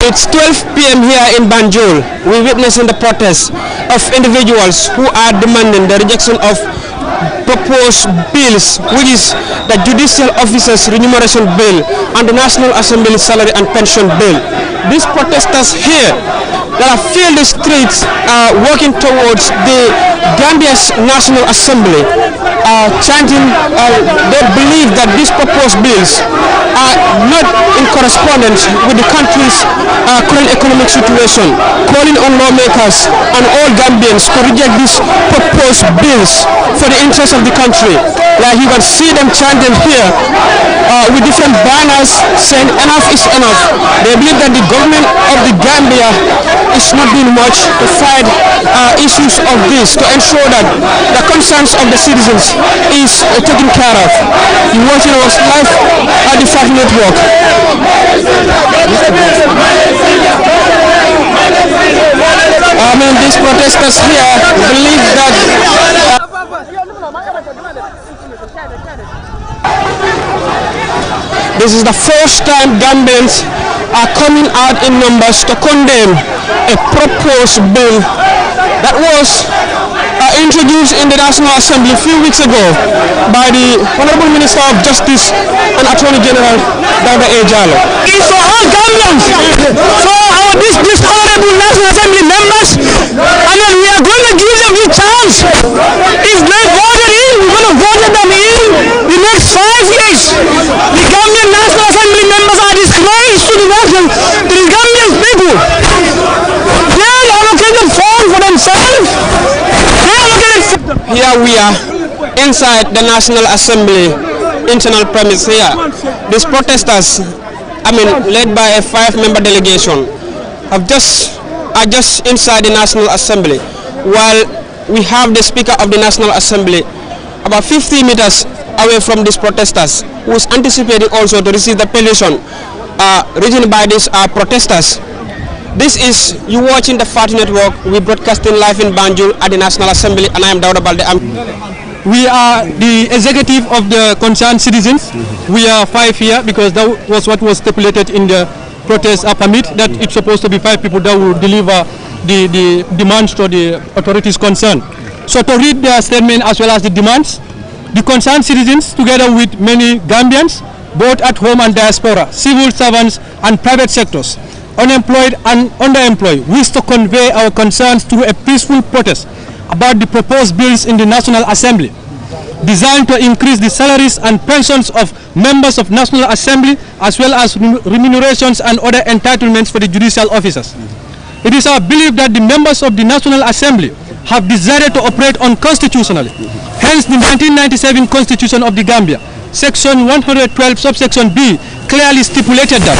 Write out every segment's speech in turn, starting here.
It's 12 p.m. here in Banjul. We're witnessing the protest of individuals who are demanding the rejection of proposed bills, which is the Judicial Officers Remuneration Bill and the National Assembly Salary and Pension Bill. These protesters here that have filled the streets working towards the Gambia's National Assembly, chanting, they believe that these proposed bills are not in correspondence with the country's current economic situation, calling on lawmakers and all Gambians to reject these proposed bills for the interest of the country. Like you can see them chanting here with different banners saying enough is enough. They believe that the government of the Gambia is not doing much to fight issues of this, to ensure that the concerns of the citizens is taken care of. You're watching us live at the Fact Network. These protesters here believe that this is the first time Gambians are coming out in numbers to condemn a proposed bill that was introduced in the National Assembly a few weeks ago by the Honorable Minister of Justice and Attorney General Dr. A. Jallow. It's for all Gambians, for this Honorable National Assembly members, and then we are going to give them the chance. If they voted in, we're going to vote them in the next 5 years. The Gambian National Assembly members are disgraced to the nation, to the Gambian people. They allocated funds for themselves. Here we are inside the National Assembly internal premise here. These protesters, led by a 5-member delegation, are just inside the National Assembly, while we have the Speaker of the National Assembly about 50 meters away from these protesters, who is anticipating also to receive the petition written by these protesters. This is, you watching the Fact Network. We're broadcasting live in Banjul at the National Assembly, and I am Dauda Balde. We are the executive of the concerned citizens. We are 5 here because that was what was stipulated in the protest permit, that it's supposed to be 5 people that will deliver the demands to the authorities concerned. So to read their statement as well as the demands, the concerned citizens, together with many Gambians, both at home and diaspora, civil servants and private sectors, unemployed and underemployed, wish to convey our concerns through a peaceful protest about the proposed bills in the National Assembly, designed to increase the salaries and pensions of members of National Assembly, as well as remunerations and other entitlements for the judicial officers. It is our belief that the members of the National Assembly have decided to operate unconstitutionally. Hence, the 1997 Constitution of the Gambia, Section 112, subsection B, clearly stipulated that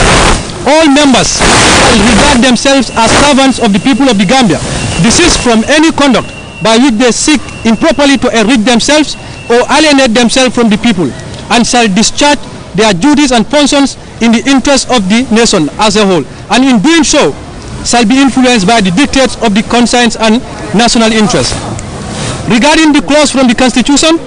all members shall regard themselves as servants of the people of the Gambia, desist from any conduct by which they seek improperly to enrich themselves or alienate themselves from the people, and shall discharge their duties and functions in the interest of the nation as a whole, and in doing so shall be influenced by the dictates of the conscience and national interest. Regarding the clause from the Constitution,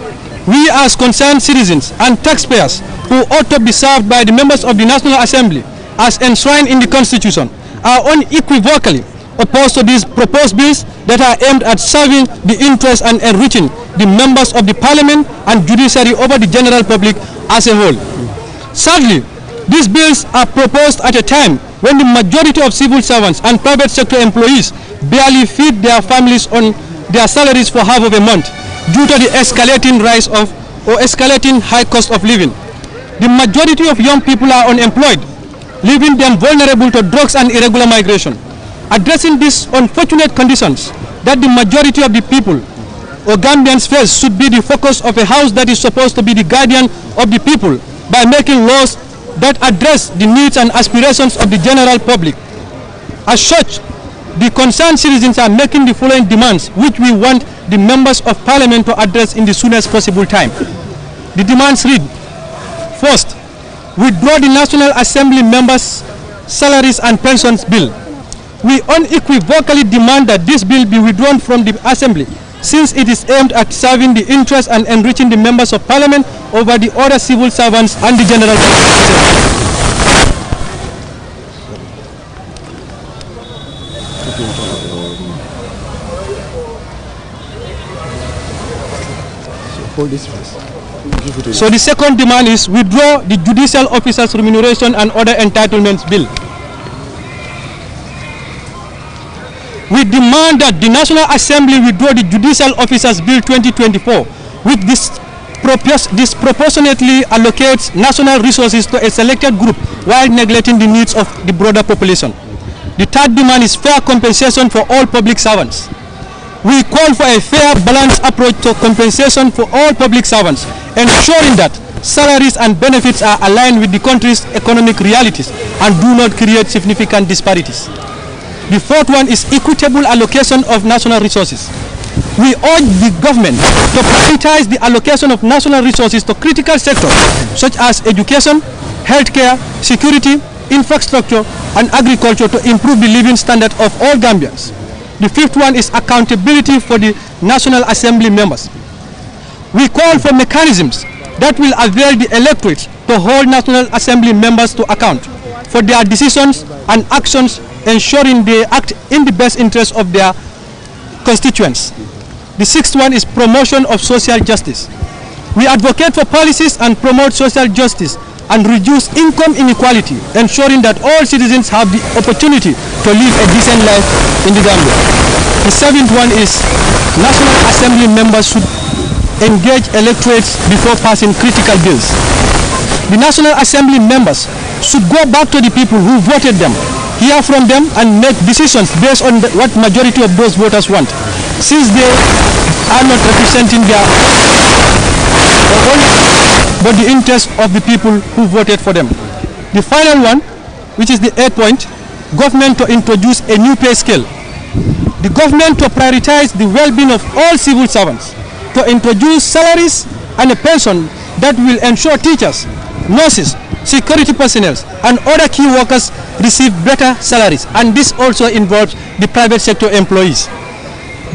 we as concerned citizens and taxpayers who ought to be served by the members of the National Assembly as enshrined in the Constitution are unequivocally opposed to these proposed bills that are aimed at serving the interests and enriching the members of the Parliament and judiciary over the general public as a whole. Sadly, these bills are proposed at a time when the majority of civil servants and private sector employees barely feed their families on their salaries for half of a month due to the escalating escalating high cost of living. The majority of young people are unemployed, leaving them vulnerable to drugs and irregular migration. Addressing these unfortunate conditions that the majority of the people or Gambians face should be the focus of a house that is supposed to be the guardian of the people by making laws that address the needs and aspirations of the general public. As such, the concerned citizens are making the following demands, which we want the members of Parliament to address in the soonest possible time. The demands read: first, withdraw the National Assembly members' salaries and pensions bill. We unequivocally demand that this bill be withdrawn from the Assembly, since it is aimed at serving the interests and enriching the members of Parliament over the other civil servants and the general public. So the second demand is withdraw the judicial officers' remuneration and other entitlements bill. We demand that the National Assembly withdraw the Judicial Officers Bill 2024, which disproportionately allocates national resources to a selected group while neglecting the needs of the broader population. The third demand is fair compensation for all public servants. We call for a fair, balanced approach to compensation for all public servants, ensuring that salaries and benefits are aligned with the country's economic realities and do not create significant disparities. The fourth one is equitable allocation of national resources. We urge the government to prioritize the allocation of national resources to critical sectors such as education, healthcare, security, infrastructure, and agriculture to improve the living standard of all Gambians. The fifth one is accountability for the National Assembly members. We call for mechanisms that will avail the electorate to hold National Assembly members to account for their decisions and actions, ensuring they act in the best interest of their constituents. The sixth one is promotion of social justice. We advocate for policies and promote social justice and reduce income inequality, ensuring that all citizens have the opportunity to live a decent life in the Gambia. The seventh one is National Assembly members should engage electorates before passing critical bills. The National Assembly members should go back to the people who voted them, hear from them, and make decisions based on what majority of those voters want, since they are not representing their own, but the interest of the people who voted for them. The final one, which is the 8th point, government to introduce a new pay scale. The government to prioritize the well-being of all civil servants, to introduce salaries and a pension that will ensure teachers, nurses, security personnel, and other key workers receive better salaries, and this also involves the private sector employees.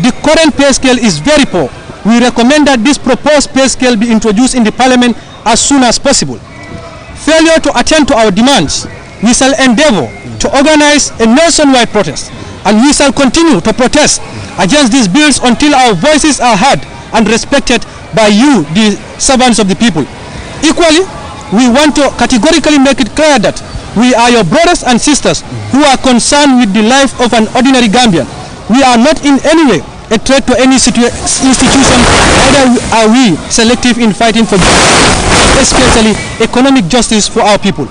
The current pay scale is very poor. We recommend that this proposed pay scale be introduced in the Parliament as soon as possible. Failure to attend to our demands, we shall endeavor to organize a nationwide protest, and we shall continue to protest against these bills until our voices are heard and respected by you, the servants of the people. Equally, we want to categorically make it clear that we are your brothers and sisters who are concerned with the life of an ordinary Gambian. We are not in any way a threat to any institution, neither are we selective in fighting for justice, especially economic justice for our people.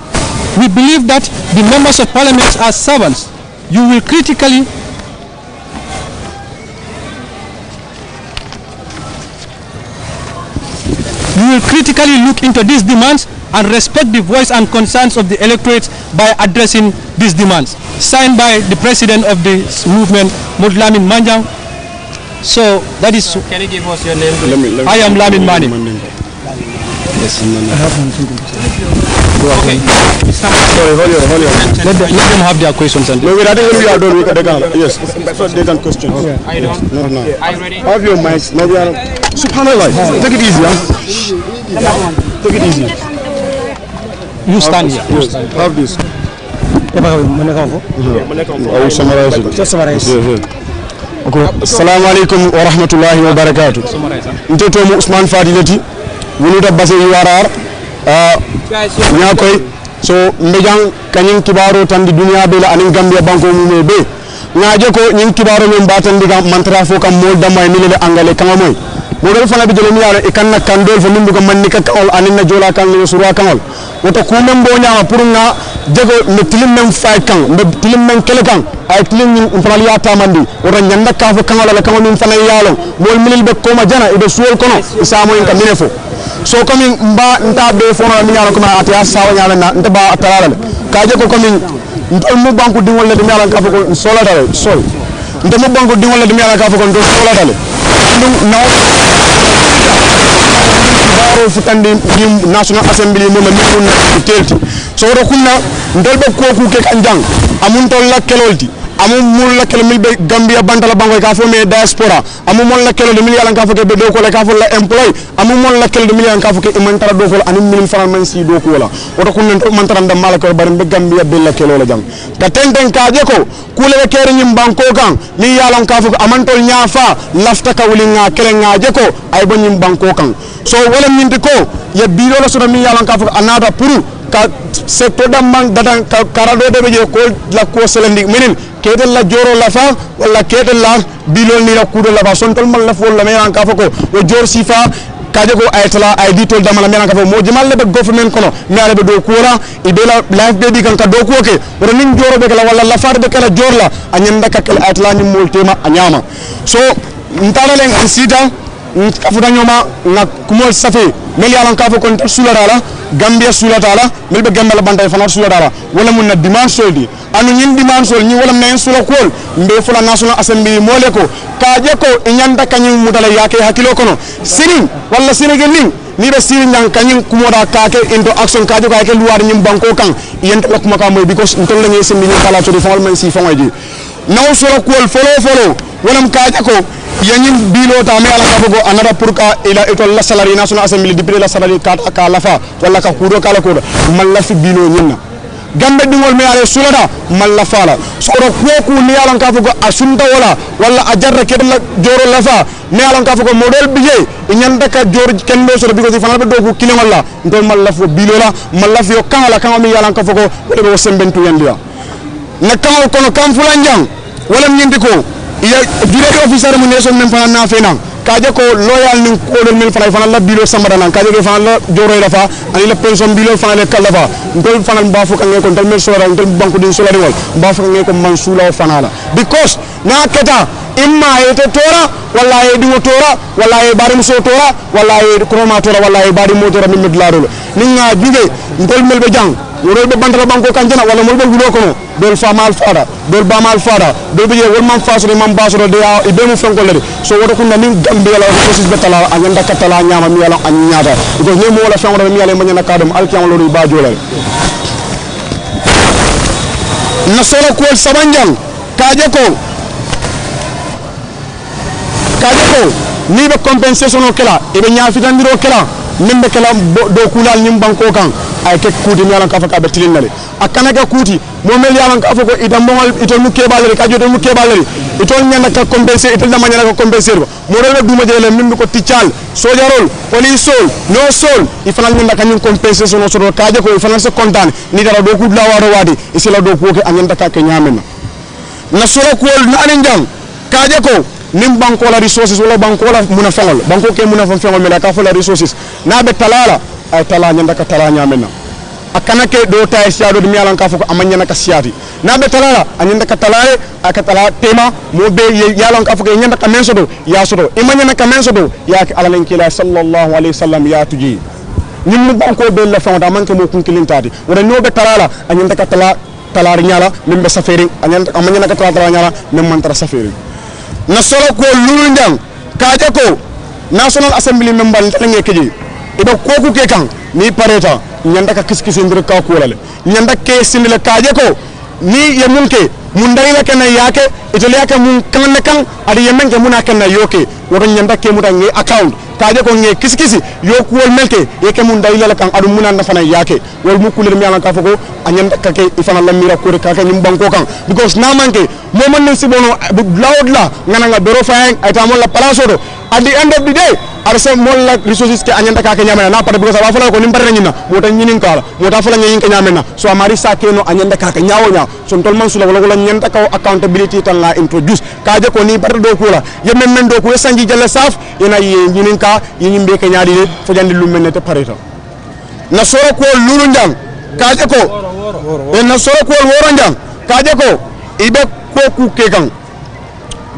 We believe that the members of parliament are servants. You will critically look into these demands and respect the voice and concerns of the electorate by addressing these demands. Signed by the president of this movement, Lamin Manjang. So that is. Can you give us your name? I am Lamin Mani. Yes. Okay. Sorry, hold on. Let them have their questions. And no, I think when we are done, they can. Yes, so they can question. Okay. Are you done? No. Are you ready? Have your mics. No, we are. Subhanallah. Take it easy, Take it easy. You stand here. Yes. Have this. I will summarize it. Just summarize. Yes. Okay. Assalamu alaikum wa rahmatullahi wa barakatuh. Nteto Usman Fadilati. Wunuta base URR. Nyakoy. So mbejang kanyin kibaro tandi dunia bela anin Gambia banko mumebe. Ngaje ko nyin kibaro men batandi gam mantra fo kam mol damay milele angale kamamoy. Modol fana bi jele mi yaro e kanna kandol fo numbu ko manni ka kawol anin na jola kan no surwa kanol. Woto ku men bo nyaama pour nga jego me tilim men fay kan me tilim men kele kan ay tilim ni umpraliya tamandi woto nyanda ka fo kanol la kan min fana yalo mol milil be ko ma jana e be suwol kono isa mo en ka minefo. So coming mba nta be fo no mi yaro ko ma atiya sawa nyala na nta ba atalala kaje ko coming ntol mu banku dingol le mi yalla ka fo ko sola dale sol nta mu banku dingol le mi yalla ka fo ko sola dale no baro futandi National Assembly mo mi telti so ro kunna ndol be ko ku ke kanjang amun tol la kelolti amu mul la kele mil be Gambia bantala bangoy ka fo me diaspora amu mon la kele de mil yalan ka fo ke be do ko la ka fo la employé amu mon la kele de mil yalan ka fo ke man tara do ko ani mil faral man si do ko la oto kun nan man tara ndam mala ko bari be Gambia be la kele la jang ka tenten ka je ko kule be kere nyim banko kan ni yalan ka fo ko amantol nyaafa lafta ka wuli nga kele nga je ko ay bo nyim banko kan so wala minti ko ye bilo la so mi yalan ka fo anata puru ka secteur damang datan karado de be ko la ko selendi minin ketel la joro la fa wala ketel la bilol ni la kudo la ba sontol mal la fol la meran ka fako o jor sifa kaje ko aytala ay ditol damala meran ka fo mo jimal le be government kono meare be do kura ibela life de di kan ka do ko ke wala nin joro be kala wala la far be kala jor la anyanda ka kala aytala ni moltema anyama so ntala len sita kafuta nyoma na kumol safi mel yalan ka fo kon sulara Gambia sulata la melbe Gambia la bantay fana sulata la wala mun na dimanche di anu ñin dimanche ñi wala men sula kol mbe fula national assembly mole ko kaaje ko ñanda kanyi mutala yake hakilo kono sirin wala sirige ning ni be sirin ñang kanyi kumoda kaake into action kaaje ko yake luwar ñim banko kan yenta la kuma ka moy because ntol la ñi sembi ni kala to di fawal man si faway di naw sula kol folo wala kaaje ko yanyin bilo ta me ala ka go anara pour ka ila etol la salary national assembly député la salary ka lafa wala ka kudo kala ko man la fi bilo nyinna gambe dingol me ala sulada man la fala so ro ko ni ala ka go asunta wala ajarra ke la joro lafa me ala ka go model bije nyanda ka jor kendo so bi ko si fana be dogu kile wala ndol man la fo bilo la man la fi o kala ka mi ala ka go be sembentu yandia na kaw kono kam fulanjang wala nyindi ko ya direct officer mu nation men fana na fena kaje ko loyal ni ko do men fana la bilo samara nan kaje ko fana la joro la fa ani la pension bilo fana le kala fa ndol fana ba fu kan ko ndol men sora ndol banko din sora wol ba fu kan ko man sula fana la because na keta imma ete tora wala e dingo tora wala e bari muso tora wala e kroma tora wala e bari motora min medlaro ni nga juge ndol mel be jang woro be bandala banko kanjana wala mol be gulo kono dol famal fada dol bamal fada dol be wol man fasoro man basoro de ya be mu fonko lede so wodo kunna min gambe la process betala anyanda katala nyama mi yala anyada ko ne mo wala fonko mi yala manyana kadum alkiyam lolu ba jolal na solo ko sabanjang kaje ko ni be compensation o kala e be nyaafitandiro kala nimbe kala do kulal nyim banko kan ay ke kuti yalan ka faka be tilinale akana ka kuti mo mel yalan ka fako ita mongal ito mu kebalere ka jodo mu kebalere ito nyana ka compenser ito dama nyana ka compenser mo rele duma jele min ko tical sojarol police sol no sol ifana nyanda ka nyim compensation no so kaaje ko ifana se kontan ni dara do ku la waro wadi isila do ko ke anyanda ka ke nyamena na solo ko na anen jang kaaje ko nim banko la resources wala banko la muna fangol banko ke muna fangol mela ka fo la resources na be talala ay tala nyanda ka tala nyamena akana ke do tay siado de mialan ka foko amanya na ka siati na be talala anyanda ka talale akatala tema mo be yalan ka foko nyanda ka mensodo ya sodo imanya na ka mensodo ya ki alalen kila sallallahu alaihi wasallam ya tuji nim banko be la fangol manke mo kunkilin tadi wala no be talala anyanda ka tala nyala nimbe safari anyanda amanya na ka tala nyala nem man tara safari na solo ko lulundang kaje ko national assembly member ntange keji ido koku ke kan ni pareta nyanda ka kiskisi ndir ka ko lale nyanda ke sindile kaje ko ni yemunke mun dayla kana yake ito yake mun kan adi yemen ke muna kana yoke wodo nyanda ke muta ngi account kaje ko ngi kiskisi yoku wol melke yake mun dayla kan adu muna na fana yake wol mu kulir mi ala ka foko anyanda ka ke ifana lamira ko ka nyum banko kan because na manke mo man si bono loud la ngana nga bero fayeng ay tamol la palaso do at the end of the day arse mol la resources ke anyanda ka ke nyamena na pare because wa fala ko nimbare nyina mota nyinin kala mota fala nyin ke nyamena so amari sa ke no anyanda ka ke nyawo nya so tol man sula wala nyanda ka accountability tan la introduce kaje ko ni bar do ko la yemen men do ko sanji jalla saf ina nyinin ka yin be ke nyaadi fo jandi lu melne te pareta na soro ko lulu ndam kaje ko na soro ko woro ndam kaje ko ibe ko ku ke kan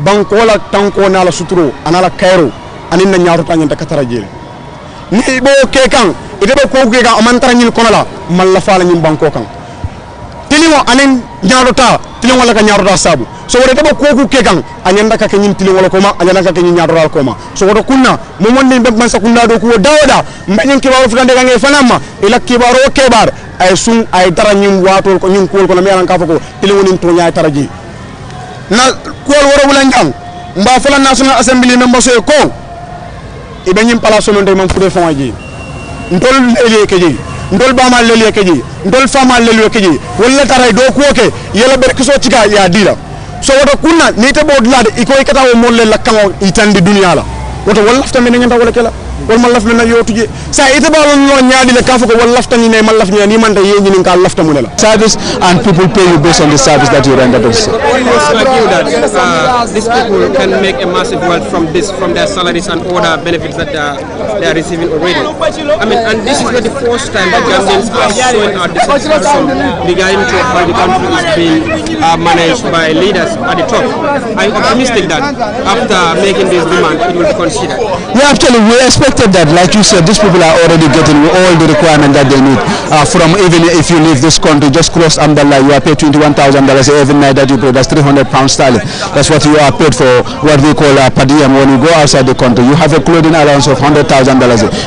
banko la tanko na la suturo anala kairo anin na nyaaru tan ta katara jele ni bo ke kan ide be ko ke kan amantara nyin kono la mal la fala nyin banko kan tilimo anin nyaaru ta tilimo la ka nyaaru ta sabu so wore debo ko ku ke kan anyanda ka nyin tilimo la ko ma anyanda ka nyin nyaaru la ko ma so wodo kunna mo mon ni be man sa kunna do ko dawda mbanin ki bawo fukande gange fanama ila ki baro ke bar ay sun ay dara nyin wato ko nyin ko na mi alan ka fako tilimo nin to nyaay taraji na kuol woro bulan jang mba fala National Assembly members e ko ibe nyim palaso non de man fure fon aji ndol leliye keji ndol bama leliye keji ndol fama leliye keji wala taray do ko ke yela ber kiso tika ya dira so woto kunna ni te bod lade iko ikata o molle la kango itandi dunya la woto wala lafta men ngenda wala kala wal man laf men yotuje sa ite ba won no nyaadi le kafo ko wal lafta ni ne man laf ni man da yeñi ni ka lafta mu ne la service and people pay you based on the service that you render to them. Almost argue that these people can make a massive wealth from their salaries and other benefits that they are receiving already. I mean, and this is not the first time that Gambians are showing our dissatisfaction regarding to how the country is being managed by leaders at the top. I'm optimistic that after making this demand, it will be considered. Yeah, actually, we expected that. Like you said, these people are already getting all the requirements that they need. From even if you leave this country, just cross umbrella, you are paid $21,000 every night that you pay. That's £300 sterling. That's what you are paid for what we call per diem when you go outside the country. You have a clothing allowance of $100,000.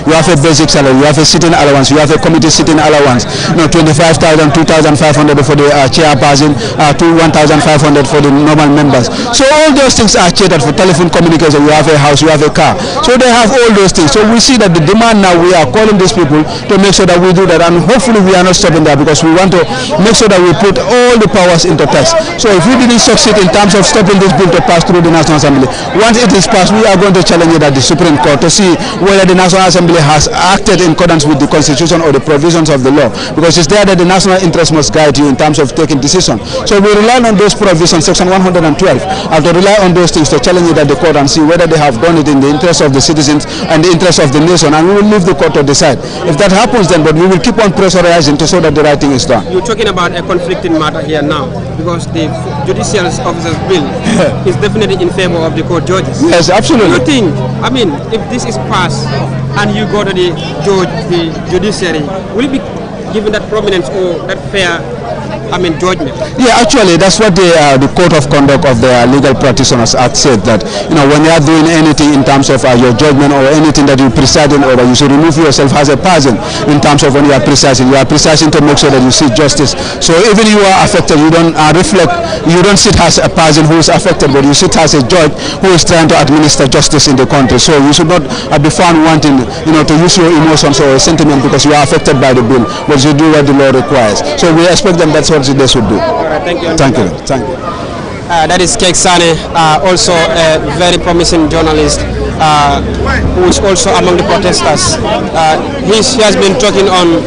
You have a basic salary. You have a sitting allowance. You have a committee sitting allowance. $25,000, $2,500 for the chairperson, $1,500 for the normal members. So all those things are catered for. Telephone communication. You have a house. You have a car. So they have all those things. So we see that the demand now, we are calling these people to make sure that we do that, and hopefully we are not stopping there, because we want to make sure that we put all the powers into test. So if we didn't succeed in terms of stopping this bill to pass through the National Assembly, once it is passed, we are going to challenge it at the Supreme Court to see whether the National Assembly has acted in accordance with the Constitution or the provisions of the law, because it's there that the national interest must guide you in terms of taking decisions. So we rely on those provisions, Section 112, and to rely on those things to challenge it at the court and see whether they have done it in the interest of the citizens and the interest of the nation, and we will leave the court to decide. If that happens, then, but we will keep on pressurizing to show that the right thing is done. You're talking about a conflicting matter here now, because the Judicial Officers Bill is definitely in favor of the court judges. Yes, absolutely. Do you think, I mean, if this is passed and you go to the judiciary, will it be given that prominence or that fair judgment? Yeah, actually, that's what the Code of Conduct of the Legal Practitioners Act said, that when you are doing anything in terms of your judgment or anything that you presiding over, you should remove yourself as a person in terms of when you are presiding. You are presiding to make sure that you see justice. So even you are affected, you don't you don't sit as a person who is affected, but you sit as a judge who is trying to administer justice in the country. So you should not be found wanting, to use your emotions or sentiment because you are affected by the bill, but you do what the law requires. So we expect them that's what they should do. All right, thank you. Thank you. Thank you. That is Kek Sane, also a very promising journalist who is also among the protesters. He has been talking on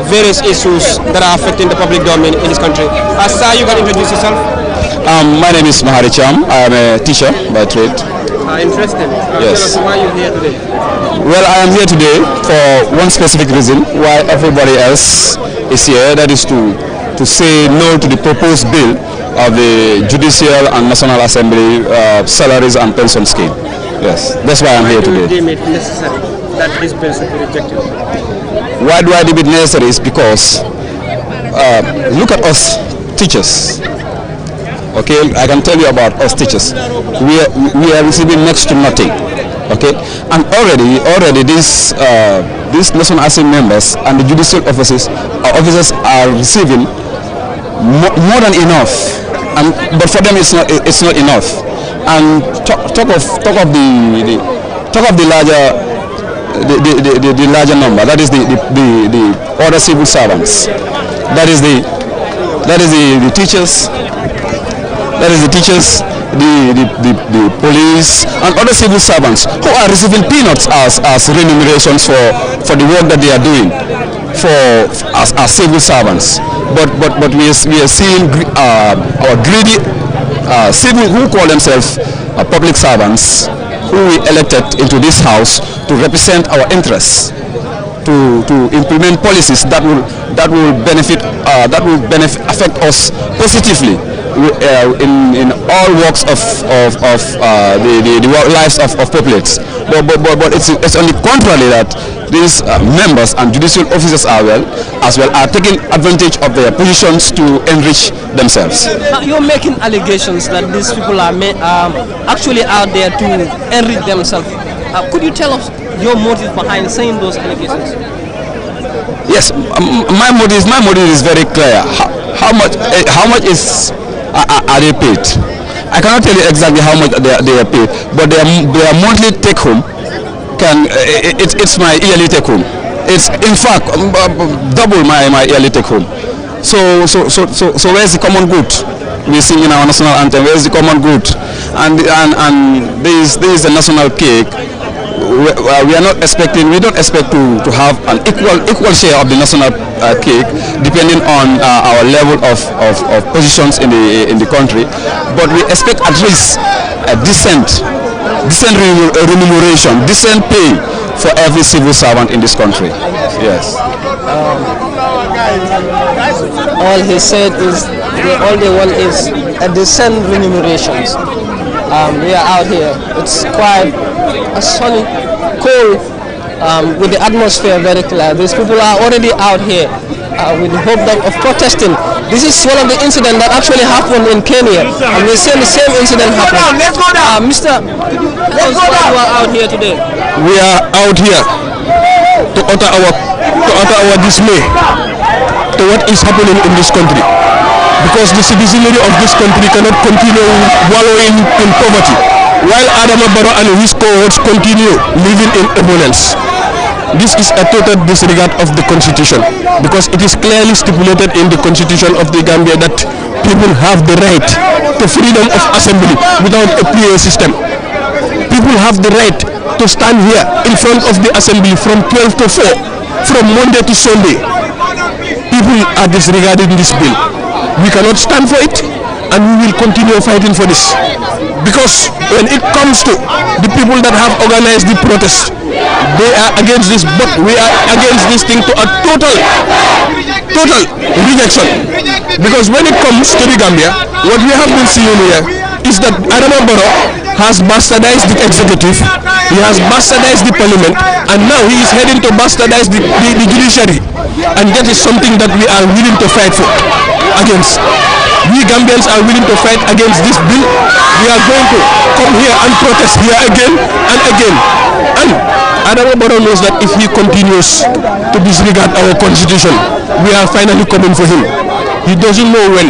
various issues that are affecting the public domain in this country. Sir, you can introduce yourself. My name is Mahari Cham. I am a teacher by trade. Interesting. Yes. Tell us why you're here today. Well, I am here today for one specific reason why everybody else is here. That is to say no to the proposed bill of the Judicial and National Assembly salaries and pension scheme. Yes, that's why I'm here today. Why do you deem it necessary that this bill should be rejected? Why do I deem it necessary? Is because look at us teachers. Okay, I can tell you about us teachers. We are receiving next to nothing. Okay, and already these National Assembly members and the judicial officers are receiving more than enough, but for them it's not enough. And talk of the larger number. That is the other civil servants. That is the teachers. That is the teachers, the police, and other civil servants who are receiving peanuts as remunerations for the work that they are doing as civil servants. But we are seeing our greedy civil who call themselves public servants, who we elected into this house to represent our interests, to implement policies that will affect us positively in all walks of the lives of populates. But it's on the contrary that these members and judicial officers as well are taking advantage of their positions to enrich themselves. You're making allegations that these people are actually out there to enrich themselves. Could you tell us your motive behind saying those allegations? Yes, my motive is very clear. How much are they paid? I cannot tell you exactly how much they are paid, but their monthly take home it's my yearly take home. It's in fact double my yearly take home. So where's the common good? We sing in our national anthem. Where's the common good? And there is the national cake. We are not expecting. We don't expect to have an equal share of the national cake, depending on our level of positions in the country. But we expect at least a decent remuneration, decent pay for every civil servant in this country. Yes. All he said is all they want is a decent remunerations. We are out here. It's quite a sunny, cold, with the atmosphere very clear. These people are already out here with the hope of protesting. This is one of the incidents that actually happened in Kenya, and we see the same incident happen. Mr. Let's go down. You are out here today. We are out here to utter our dismay to what is happening in this country, because the citizenry of this country cannot continue wallowing in poverty while Adama Barrow and his cohorts continue living in opulence. This is a total disregard of the constitution, because it is clearly stipulated in the constitution of the Gambia that people have the right to freedom of assembly without a PA system. People have the right to stand here in front of the assembly from 12 to 4, from Monday to Sunday. People are disregarding this bill. We cannot stand for it, and we will continue fighting for this, because when it comes to the people that have organized the protest, they are against this, but we are against this thing to a total rejection. Because when it comes to the Gambia, what we have been seeing here is that Adama Barrow has bastardized the executive, he has bastardized the parliament, and now he is heading to bastardize the judiciary, and that is something that we are willing to fight for against. We Gambians are willing to fight against this bill. We are going to come here and protest here again and again. And Adama Barrow knows that if he continues to disregard our constitution, we are finally coming for him. He doesn't know when,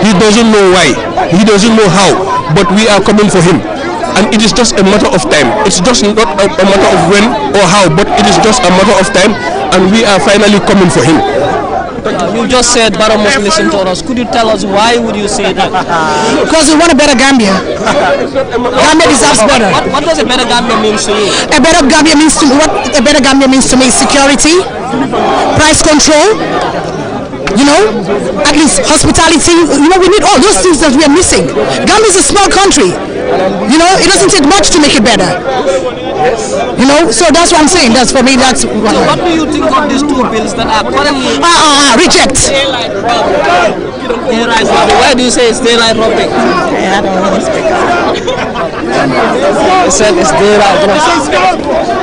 he doesn't know why, he doesn't know how, but we are coming for him. And it is just a matter of time. It's just not a matter of when or how, but it is just a matter of time, and we are finally coming for him. You just said Barrow must listen to us. Could you tell us why would you say that? Because we want a better Gambia. Gambia deserves better. What does a better Gambia mean to you? A better Gambia means to me security, price control, at least hospitality. We need all those things that we are missing. Gambia is a small country. It doesn't take much to make it better. So that's what I'm saying. That's for me. That's what. So what do you think of these two bills that are currently reject? Daylight robbing. Why do you say it's daylight robbing? I don't want to speak. I said it's daylight robbing.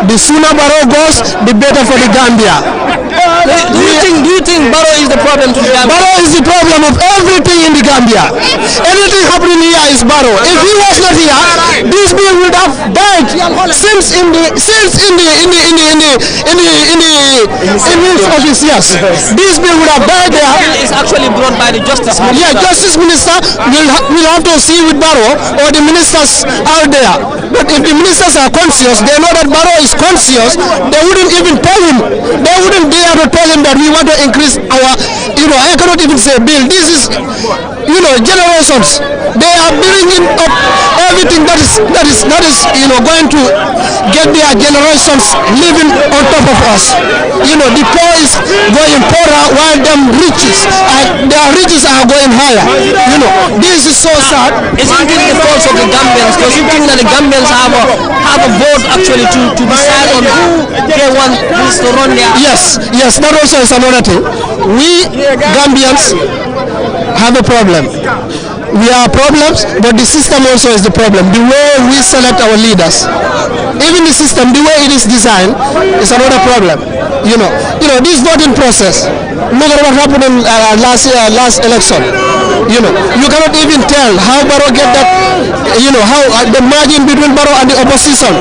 The sooner Barrow goes, the better for the Gambia. Do you think Barrow is the problem to the Gambia? Barrow is the problem of everything in the Gambia. Everything happening here is Barrow. If he was not here, this bill would have died since in his office. Yes, this bill would have died there. It's actually brought by the Justice Minister. Yeah, Justice Minister will have to see with Barrow or the ministers out there. But if the ministers are conscious, they know that Barrow is conscious. They wouldn't even tell him. They wouldn't dare to tell him that we want to increase our. I cannot even say bill. This is, generations. They are building up everything that is going to get their generations living on top of us. The poor is going poorer while their riches are going higher. This is so sad. Isn't it the fault of the Gambians? Because you think that the Gambians have a vote actually to decide on who they want this to run their. Yes, that also is another thing. We Gambians have a problem. We are problems, but the system also is the problem. The way we select our leaders, even the system, the way it is designed, is another problem. This voting process. Look at what happened in last election. You cannot even tell how Barrow get that. How the margin between Barrow and the opposition.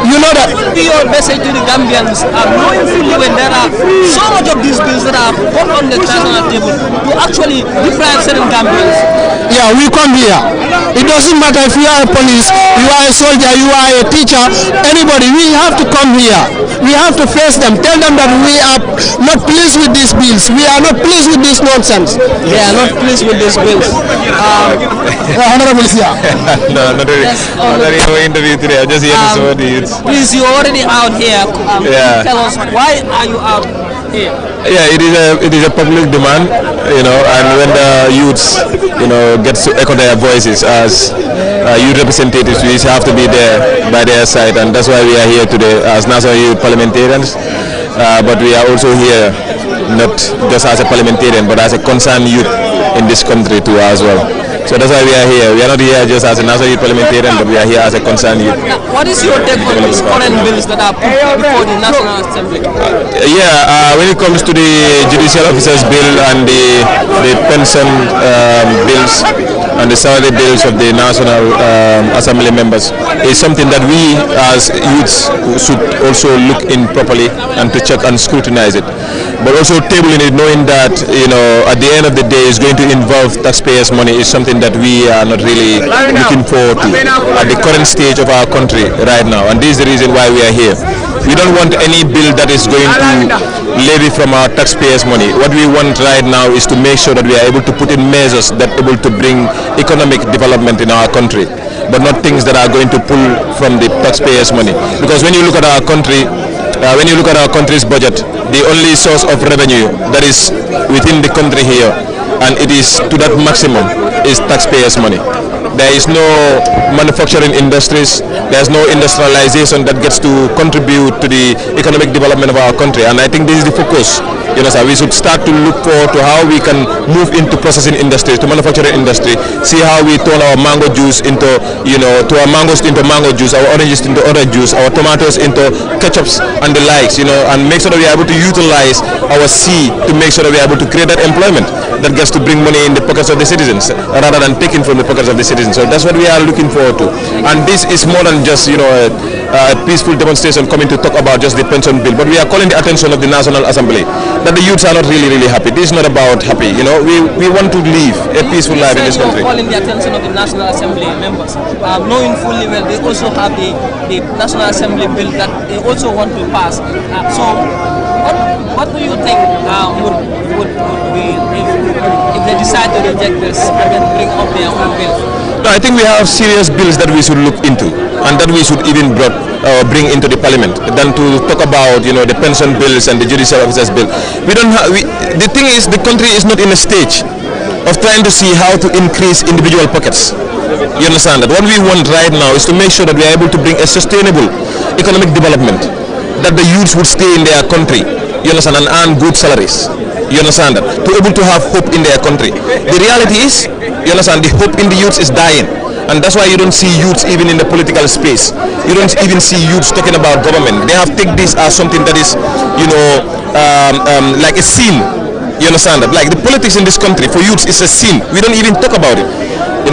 You know that. What will be your message to the Gambians, knowing fully when there are so much of these bills that are put on the national table to actually deprive certain Gambians? Yeah, we come here. It doesn't matter if you are a police, you are a soldier, you are a teacher, anybody. We have to come here. We have to face them. Tell them that we are not pleased with these bills. We are not pleased with this nonsense. They are not pleased with these bills. Honorable here. No, not really. Yes, Not really no interview today. I'm just here to support the youths. Please, you're already out here. Yeah. Tell us, why are you out here? Yeah, it is a public demand, and when the youths, gets to echo their voices as youth representatives, we have to be there by their side, and that's why we are here today as national youth parliamentarians. But we are also here not just as a parliamentarian, but as a concerned youth in this country too as well. So that's why we are here. We are not here just as a national youth parliamentarian, but we are here as a concerned youth. Now, what is your take on these current bills that are put before the National Assembly? When it comes to the Judicial Officers Bill and the pension bills and the salary bills of the National Assembly members, is something that we as youths should also look in properly and to check and scrutinize it. But also tabling it, knowing that at the end of the day it's going to involve taxpayers' money, is something that we are not really looking forward to at the current stage of our country right now. And this is the reason why we are here. We don't want any bill that is going to levy from our taxpayers' money. What we want right now is to make sure that we are able to put in measures that are able to bring economic development in our country, but not things that are going to pull from the taxpayers' money. Because when you look at our country, when you look at our country's budget, the only source of revenue that is within the country here, and it is to that maximum, is taxpayers' money. There is no manufacturing industries, there's no industrialization that gets to contribute to the economic development of our country, and I think this is the focus. We should start to look forward to how we can move into processing industry, to manufacturing industry, see how we turn our mango juice into, to our mangoes into mango juice, our oranges into orange juice, our tomatoes into ketchups and the likes, and make sure that we are able to utilize our sea to make sure that we are able to create that employment that gets to bring money in the pockets of the citizens rather than taking from the pockets of the citizens. So that's what we are looking forward to. And this is more than just, a peaceful demonstration coming to talk about just the pension bill, but we are calling the attention of the National Assembly that the youths are not really happy. This is not about happy. We want to live a peaceful life in this country. Calling the attention of the National Assembly members, knowing fully well they also have the National Assembly bill that they also want to pass. So what do you think would be if they decide to reject this and then bring up their own bill? No, I think we have serious bills that we should look into and that we should even bring into the parliament than to talk about the pension bills and the judicial officers bill. The thing is, the country is not in a stage of trying to see how to increase individual pockets. You understand that? What we want right now is to make sure that we are able to bring a sustainable economic development, that the youths would stay in their country, you understand, and earn good salaries. You understand that? To able to have hope in their country. The reality is, you understand, the hope in the youths is dying. And that's why you don't see youths even in the political space. You don't even see youths talking about government. They have taken this as something that is, like a sin. You understand that? Like the politics in this country for youths is a sin. We don't even talk about it.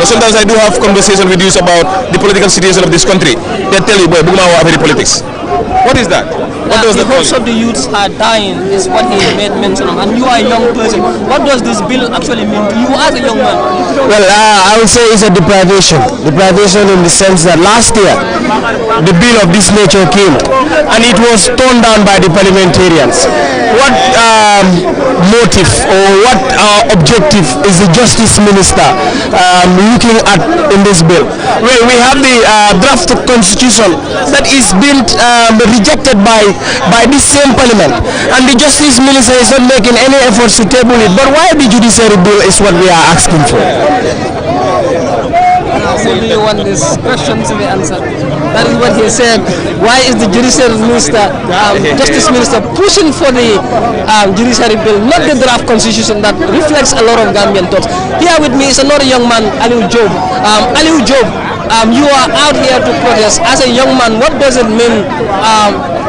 Sometimes I do have conversations with youths about the political situation of this country. They tell you, boy, Bugma wa politics. What is that? What does the that hopes mean? of the youths are dying is what he made mention of, and you are a young person. What does this bill actually mean to you as a young man? Well, I would say it's a deprivation. Deprivation in the sense that last year, the bill of this nature came, and it was torn down by the parliamentarians. What motive or what objective is the Justice Minister looking at in this bill? Well, we have the draft constitution that is built, rejected by this same parliament, and the Justice Minister is not making any efforts to table it. But why the judiciary bill is what we are asking for. So do you want this question to be answered? That is what he said. Why is the Judicial Minister, Justice Minister, pushing for the judiciary bill, not the draft constitution that reflects a lot of Gambian thoughts? Here with me is another young man, Aliu Job. Aliu Job, you are out here to protest. As a young man, what does it mean?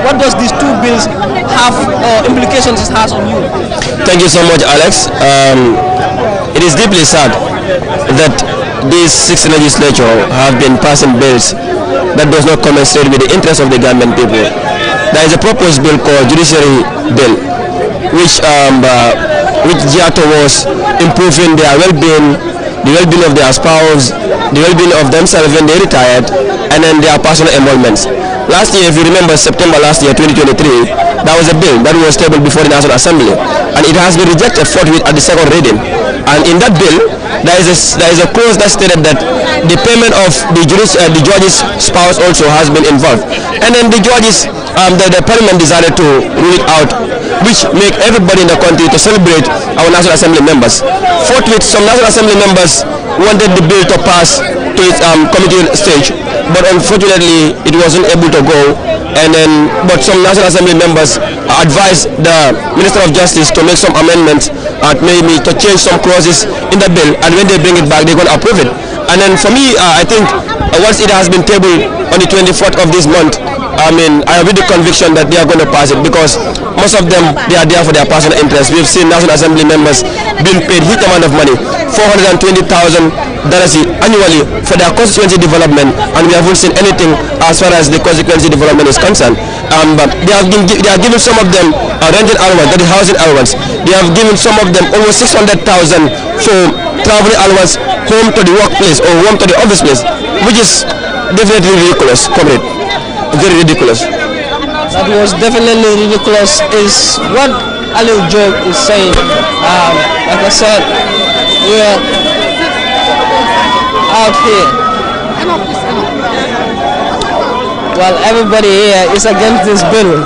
What does these two bills have implications it has on you? Thank you so much, Alex. It is deeply sad that this 6th legislature have been passing bills that does not coincide with the interests of the Gambian people. There is a proposed bill called Judiciary Bill, which Giato was improving their well-being, the well-being of their spouse, the well-being of themselves when they retired, and then their personal emoluments. Last year, if you remember, September last year, 2023, there was a bill that was tabled before the National Assembly, and it has been rejected forthwith at the second reading. And in that bill, there is a clause that stated that the payment of the judge's spouse also has been involved. And then the judges, the parliament decided to rule it out, which make everybody in the country to celebrate our National Assembly members. Forthwith, some National Assembly members wanted the bill to pass to its committee stage, but unfortunately it wasn't able to go. But some National Assembly members advised the Minister of Justice to make some amendments and maybe to change some clauses in the bill, and when they bring it back, they're going to approve it. And then for me, I think once it has been tabled on the 24th of this month, I have the conviction that they are going to pass it, because most of them, they are there for their personal interest. We've seen National Assembly members being paid huge amount of money, $420,000 annually for their constituency development, and we haven't seen anything as far as the constituency development is concerned. But they are giving some of them a rental allowance, that is housing allowance. They have given some of them almost $600,000 for traveling allowance home to the workplace or home to the office place, which is definitely ridiculous, comrade. Very ridiculous. That was definitely ridiculous, is what Aliu Job is saying. Like I said, we're out here. Well, everybody here is against this bill,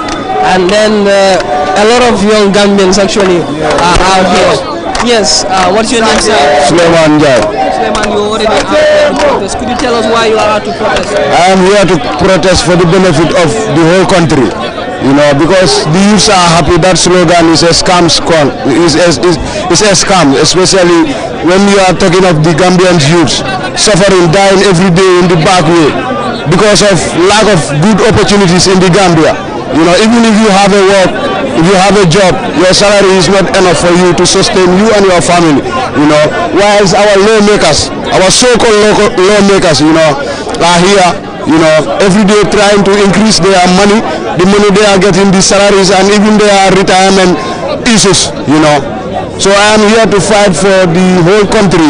and then a lot of young Gambians actually are out here. Yes, what's your name, sir? Suleiman Jai. Suleiman, you already out there to protest. Could you tell us why you are out to protest? I am here to protest for the benefit of the whole country. Because the youths are happy. That slogan is a scam. Is a scam, especially when you are talking of the Gambian youths suffering, dying every day in the back way because of lack of good opportunities in the Gambia. Even if you have a work, if you have a job, your salary is not enough for you to sustain you and your family. Whilst our lawmakers, our so-called lawmakers, are here, every day trying to increase their money, the money they are getting, the salaries, and even their retirement issues. So I am here to fight for the whole country.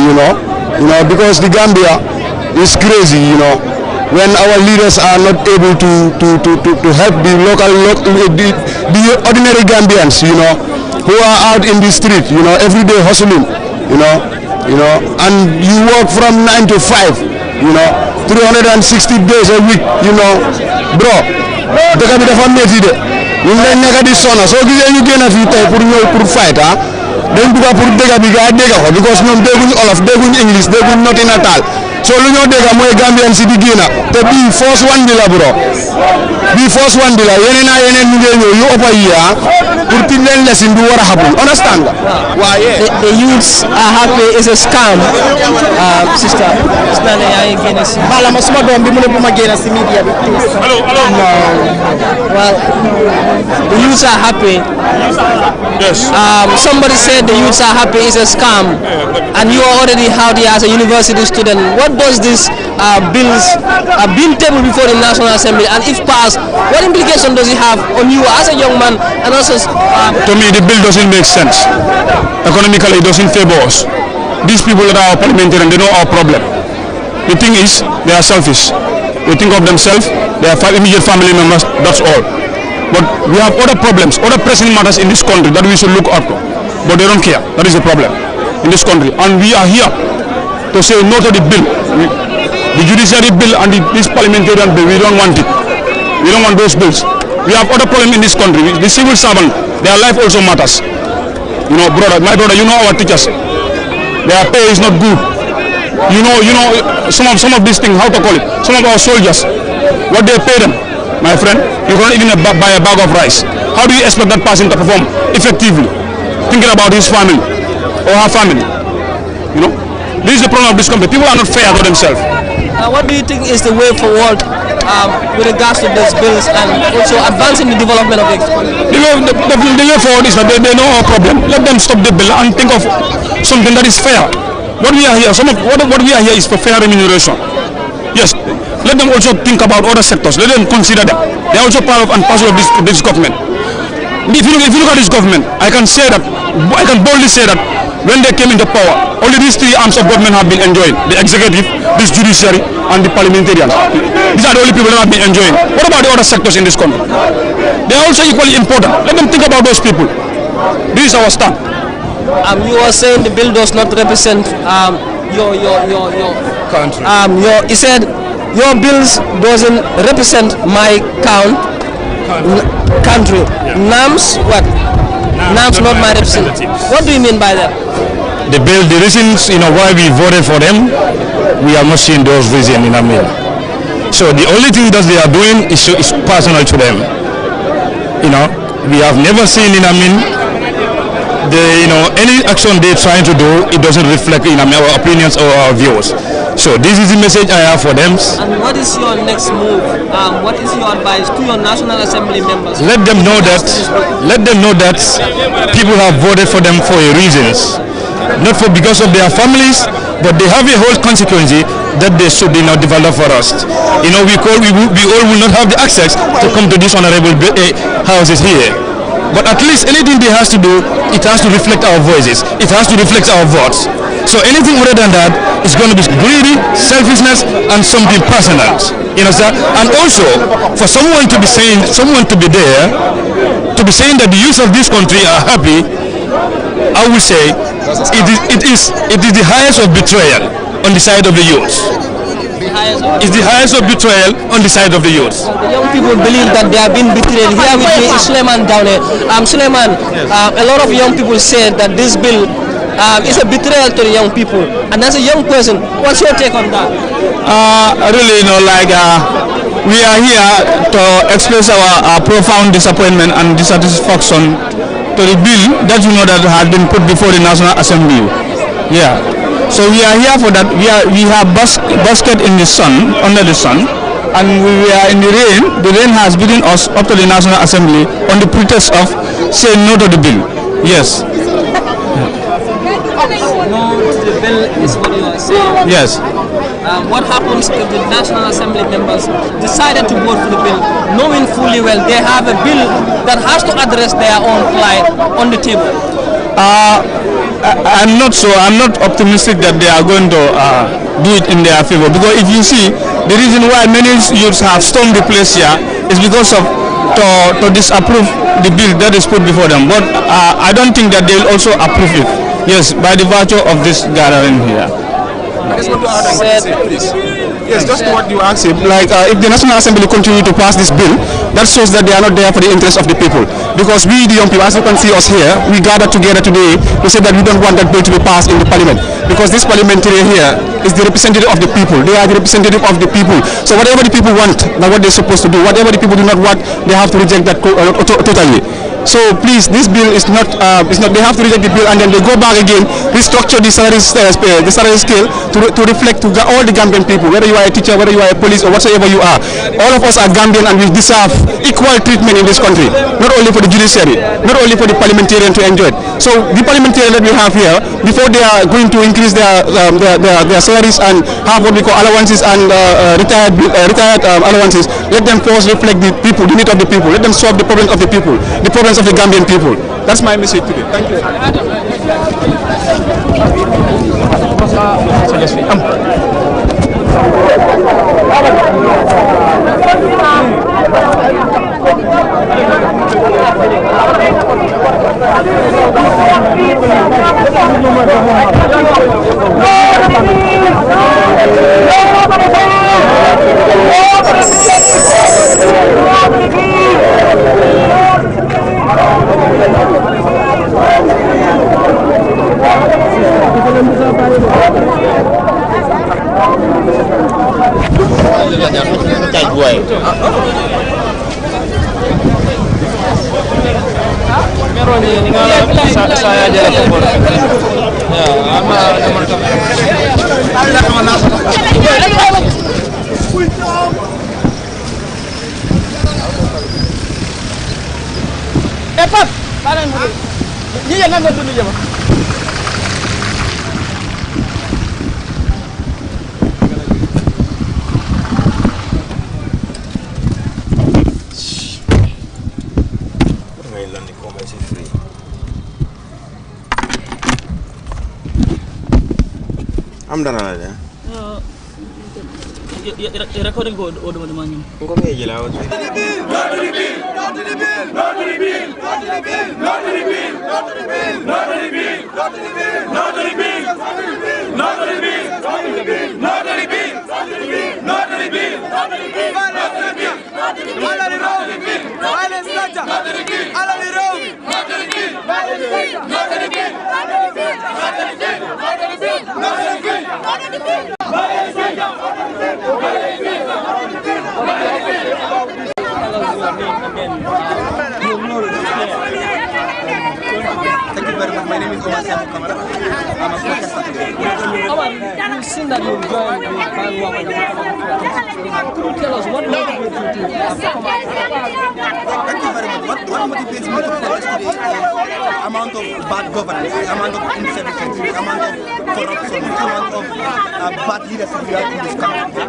Because the Gambia is crazy. When our leaders are not able to help the the ordinary Gambians, who are out in the street, every day hustling, and you work from 9 to 5, 360 days a week, bro. Dëkk bi dafa métti de ñu ngi leen nekk di sonna soo gisee ñu génn fii tey pour ñëw pour fight dañ bëgg pour dëkk bi gaa dégg ko because ñoom dégguñu olof dégguñu english dégguñu noti natal so lu ñoo dégg mooy Gambian si di génn te bii force one bi la bro bii force one bi la yeneen ñu ngi ñëw yu ëpp yi pour tiñ leen lesson bi war a xamul understand nga waaye the youths are happy is a scam. Sister yaa ngi génn si bala ma suma doom bi mu ne bu ma génn si media bi well the youths are happy. Yes. Somebody said the youths are happy is a scam, and you are already out here as a university student. What does this bills bill table before the National Assembly, and if passed, what implication does it have on you as a young man and also to me the bill doesn't make sense. Economically it doesn't favor us. These people that are parliamentarians, they know our problem. The thing is, they are selfish. They think of themselves, they have immediate family members, that's all. But we have other problems, other pressing matters in this country that we should look at. But they don't care. That is the problem in this country. And we are here to say no to the bill. The judiciary bill and this parliamentarian bill, we don't want it. We don't want those bills. We have other problems in this country. The civil servant, their life also matters. Brother, my brother, our teachers, their pay is not good. Some of these things, how to call it, some of our soldiers, what they pay them, my friend, you cannot even buy a bag of rice. How do you expect that person to perform effectively, thinking about his family or her family? This is the problem of this country. People are not fair to themselves. What do you think is the way forward with regards to these bills and also advancing the development of the economy? The way forward is that they know our problem. Let them stop the bill and think of something that is fair. What we are here, what we are here is for fair remuneration. Yes, let them also think about other sectors. Let them consider them. They are also part of and parcel of this government. If you look at this government, I can boldly say that when they came into power, only these three arms of government have been enjoying: the executive, this judiciary, and the parliamentarians. These are the only people that have been enjoying. What about the other sectors in this country? They are also equally important. Let them think about those people. This is our stand. You are saying the bill does not represent your country. He said your bills doesn't represent my country. NAMs what? NAMs not my representatives. What do you mean by that? The bill, the reasons why we voted for them, we are not seeing those reasons in a bill. So the only thing that they are doing is personal to them. We have never seen in any action they're trying to do, it doesn't reflect in our opinions or our views. So this is the message I have for them. And what is your next move? What is your advice to your National Assembly members? Let them know that people have voted for them for a reasons, not because of their families, but they have a whole consequence that they should develop for us. We all will not have the access to come to these honorable houses here. But at least anything they has to do, it has to reflect our voices. It has to reflect our votes. So anything other than that is going to be greedy, selfishness, and something personal. And also, for someone to be there, to be saying that the youth of this country are happy, I will say it is the highest of betrayal on the side of the youth. It's the highest of betrayal on the side of the youth. The young people believe that they have been betrayed. Here with me is Suleiman down here. Suleiman, a lot of young people say that this bill is a betrayal to the young people. And as a young person, what's your take on that? We are here to express our profound disappointment and dissatisfaction to the bill that that has been put before the National Assembly. Yeah. So we are here for that. We have basket in the sun, under the sun, and we are in the rain. The rain has beaten us up to the National Assembly on the pretext of saying no to the bill. Yes. No to the bill is what you are saying. Yes. What happens if the National Assembly members decided to vote for the bill, knowing fully well they have a bill that has to address their own plight on the table? I'm not optimistic that they are going to do it in their favor, because if you see, the reason why many youths have stormed the place here is because of to disapprove the bill that is put before them. But I don't think that they'll also approve it. Yes, by the virtue of this gathering here. Yes, just to what you asked, if the National Assembly continue to pass this bill, that shows that they are not there for the interest of the people. Because we, the young people, as you can see us here, we gathered together today to say that we don't want that bill to be passed in the parliament. Because this parliamentarian here is the representative of the people. They are the representative of the people. So whatever the people want, that's what they're supposed to do. Whatever the people do not want, they have to reject that totally. So please, this bill is not, they have to reject the bill and then they go back again, restructure the salary scale to reflect to all the Gambian people, whether you are a teacher, whether you are a police or whatsoever you are. All of us are Gambian and we deserve equal treatment in this country, not only for the judiciary, not only for the parliamentarian to enjoy it. So the parliamentarian that we have here, before they are going to increase their salaries and have what we call allowances and retired allowances, let them first reflect the people, the need of the people. Let them solve the problems of the people, the problems of the Gambian people. That's my message today. Thank you. am dara la de. Recording go do the money. Ngo me jela wa. Thank you very much. My name is Omar Samu Kamara. I'm a podcaster today. You've seen that you've joined the bandwagon. Could you tell us what motivates you to Thank you very much. What motivates me to protest today is the amount of bad governance, the amount of insufficiency, the amount of corruption, the amount of bad leadership we have in this country.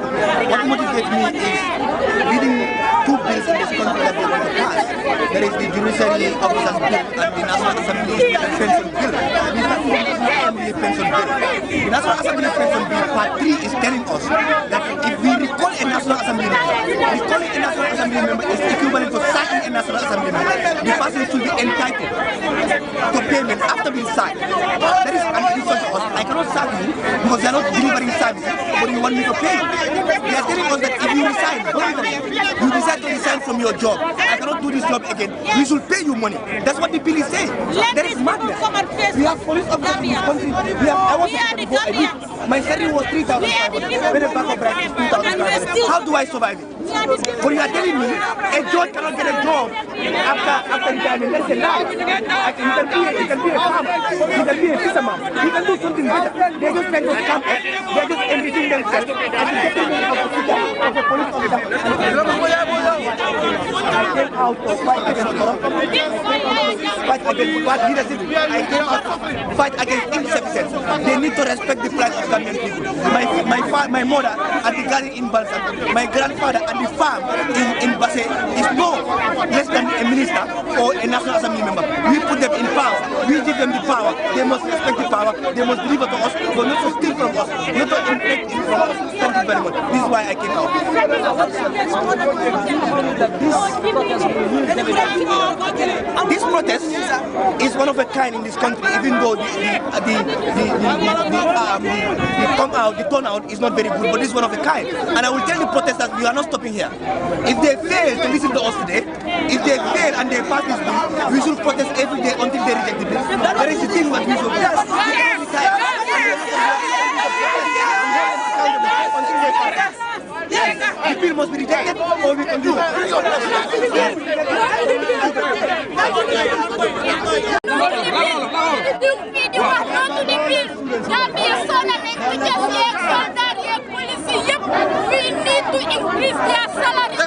What motivates me is reading two bills in this country that they want to pass. There is the Judiciary Officers Bill and the National Assembly Pension Bill. The National Assembly Pension Bill Part 3 is telling us that if we recall a National Assembly member, recalling a National Assembly member is equivalent to sacking a National Assembly member. The person should be entitled to payment after being sacked. That is an insult to us. I cannot sack you because you are not delivering services, but you want me to pay you. They are telling us that if you resign, you decide to resign from your job, I cannot do this job again, we should pay you money. That's what the bill is saying. That is madness. We have police officers in this country. I was able to go a week. My salary was 3,500. When the back of price is 2,500. How do I survive it? But you are telling me a judge cannot get a job after retirement. Let's say now. He can be a farmer. He can be a fisherman. He can do something better. They're just trying to scam us. They're just enriching themselves and getting me out of the police officer. I came out to fight against corruption. Fight against bad leadership. I came out to fight against insufficiency. They need to respect the plight of Gambian people. My mother at the garden in Balsa, my grandfather at the farm in Basse is no less than a minister or a National Assembly member. We put them in power. We give them the power. They must respect the power. They must deliver to us, but not to steal from us, not to inflict it from us. Thank you very much. This is why I came out. This protest is one of a kind in this country, even though the turnout is not very good, but this is one of a kind. And I will tell the protesters, we are not stopping here. If they fail to listen to us today, if they fail and they pass this bill, we should protest every day until they reject the bill. That is the thing that we should do. The bill must be rejected or we can do it. We need to increase their salaries.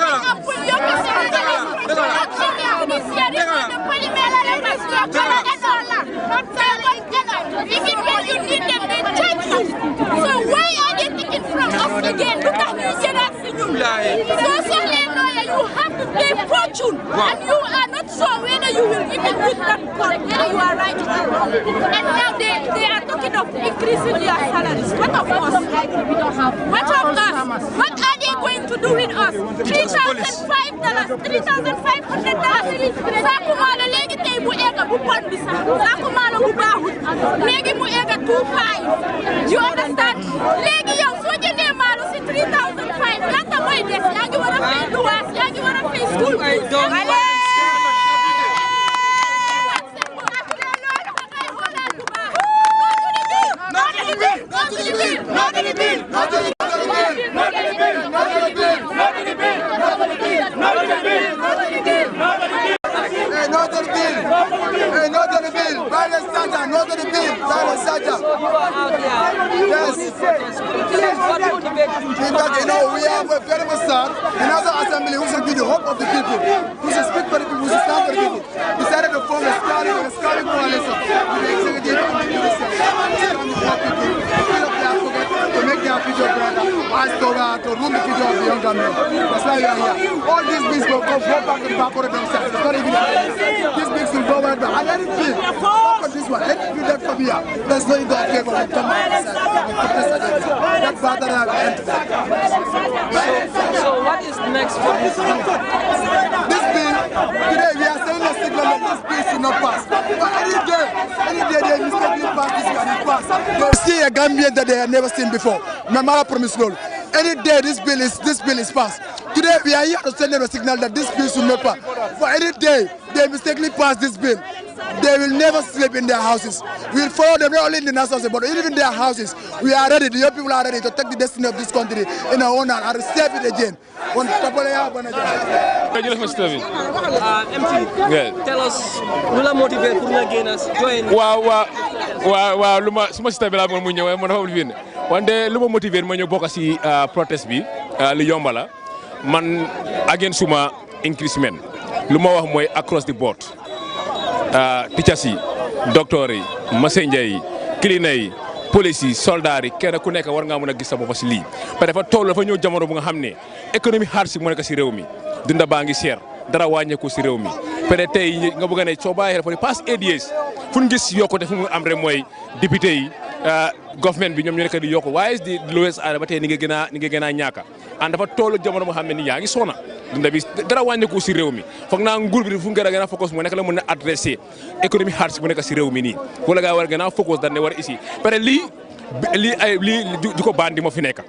So why are they taking from us again? Look at you have to pay fortune, and you are not sure whether you will even use that court, whether you are right or wrong. And now they are talking of increasing their salaries. What of us? We don't have. What of us? What are they going to do with us? $3,500, $3,500. Sakumalo legi tay bu ega bu pon bi sax. Sakumalo bu baaxul. Legi mu ega 2,500. You understand? Legi yow so jëndé malo ci 3,500. Lata moy dess yaa ngi wara fay luwas, yaa ngi wara fay school fees. You know, we have a very much son, another assembly who should be the hope of the people, who should speak for the people, who should stand for the people. Decided to form a scarring coalition with the executive and the judicial to make their a picture of brother. I still got to room the picture of the younger man. That's why we are here. All these beings will go back to the back of themselves. It's not even these beings will go back. And let it be. Back on this one. Let it be that from here. Let's not interfere when we come back. That's better than So what is next for this bill? This bill, today we are saying a signal that this bill should not pass. But any day they mistakenly pass this bill and it pass. They'll see a Gambian that they have never seen before. Mamara promise no. Any day this bill is passed. Today we are here to send them a signal that this bill should not pass. For any day they mistakenly pass this bill, they will never sleep in their houses. We will follow them not only in the national assembly, but even in their houses. We are ready, the young people are ready to take the destiny of this country in our own hand and save it again. Tell us, what motivate us join? Wow, suma sister la mo ñëw mo dafa wone wande luma motiver ma ñëw bokk ci protest bi li yombala man again suma increasement luma wax moy across the board teachers yi docteurs yi messenger yi cleaner yi police yi soldats yi kenn ku nekk war nga mëna gis sa bopp ci li parce que dafa toll dafa ñëw jamono bu nga xamné économie hard mo nekk ci réew mi dunda baangi cher dara wañeku ci réew mi peut tay nga bëgg né so baye dafa pass 8 years fu gis yokkute fu mu am rek mooy député yi government bi ñoom ñu nekk di yokku waaye di lowes aada ba tey ni nga gën a ñaaka and dafa toolu jamono moo xam ne ni yaa ngi soona dunda bi dara wàññeeku si réew mi foog naa nguur bi fu mu gën a focus mu nekk la mën a adressé économie hard bu nekk si réew mi nii wala gaa war gën a focus dañ ne war ici pare lii du ko bandi moo fi nekk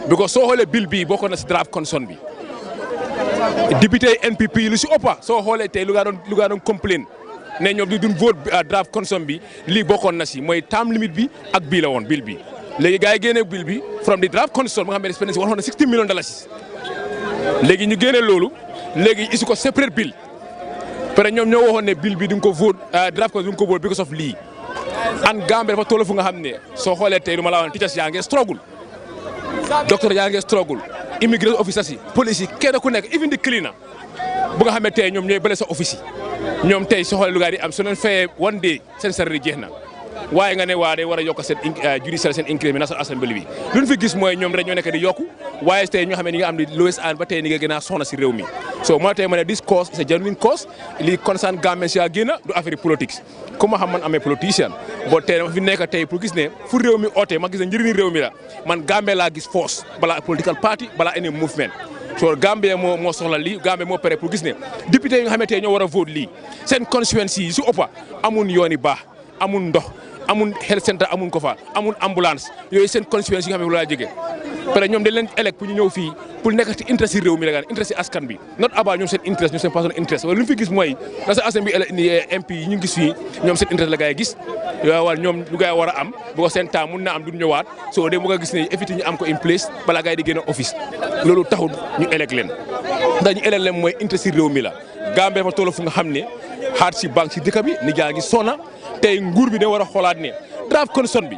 because soo xoolee bill bi bokkoon na si draft consent bi député NPP lu si ëppa soo xoolee tey lu gaa doon complain ne ñoom duñ vote draft consent bi lii bokkoon na si mooy time limit bi ak bii la woon bill bi léegi gars yi génne bill bi from the draft consent nga xam ne expense $160 million léegi ñu génne loolu léegi isi ko separate bill pare ñoom ñoo waxoon ne bill bi duñ ko vote draft consent duñ ko vote because of lii an Gambie dafa toll fu nga xam ne soo xoolee tey lu ma la wax teachers yaa ngi struggle docteur yaa ngi struggle immigration officers yi police yi kenn ku nekk even the cleaner bu nga xam ne tey ñoom ñooy bale sa office yi ñoom tey soo xoolee lu gaa di am su leen fayee one day seen salary jeex na waaye nga ne waa day war a yokk seen judicial seen increment national assembly bi luñ fi gis mooy ñoom rek ñoo nekk di yokku waaye tey ñoo xam ne ñi nga am di lowest and ba tey ni nga gën a soxna si réew mi so moo tey ma ne this cause is a genuine cause li concerne Gambians yaa génn du affaire politique comme ma xam man amee politicien boo tey dama fi nekk tey pour gis ne fu réew mi oote ma gis ne njëriñu réew mi la man Gambie laa gis force balaa political party balaa any movement so Gambie moo soxla lii Gambie moo pare pour gis ne député yi nga xamante ñoo war a vote lii seen constituency yi su ëppa amun yoon yi baax amun ndox amun health center amun ko fa amun ambulance yooyu seen constituency yi nga xam ne laa jógee pare ñoom dañ leen élect pour ñu ñëw fii pour nekk ci intérêt si réew mi la gaan intérêt si askan bi not about ñoom seen intérêt ñoom seen personal interest wala lu ñu fi gis mooy dans sa askan bi MP yi ñu gis fii ñoom seen intérêt la gaa yi gis yooyu war ñoom lu gaa yi war a am bu ko seen temps mun na am du ñëwaat soo dee mu nga gis ne effectivement ñu am ko in place balaa gaa yi di génn office loolu taxul ñu élect leen ndax ñu élect leen mooy intérêt si réew mi la Gambie dafa toll fu nga xam ne xaar si banque si dëkk bi ni jaa ngi sona tey nguur bi ne war a xoolaat ne draft consent bi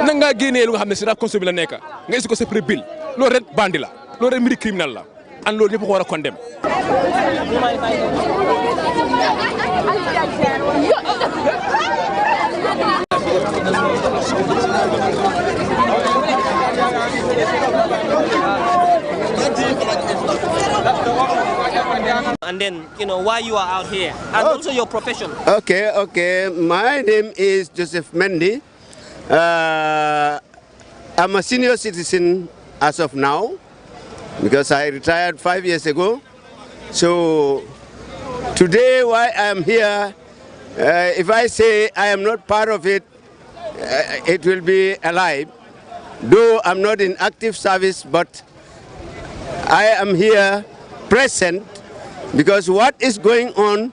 na ngaa génnee lu nga xam ne si draft consent bi la nekk nga isi ko separate bill loolu ren bandi la loolu ren mbiri criminel la an loolu ñëpp ko war a condemn And then, why you are out here, and also your profession. Okay. My name is Joseph Mendy. I'm a senior citizen as of now because I retired 5 years ago. So today, why I am here, if I say I am not part of it, it will be a lie. Though I'm not in active service, but I am here present because what is going on,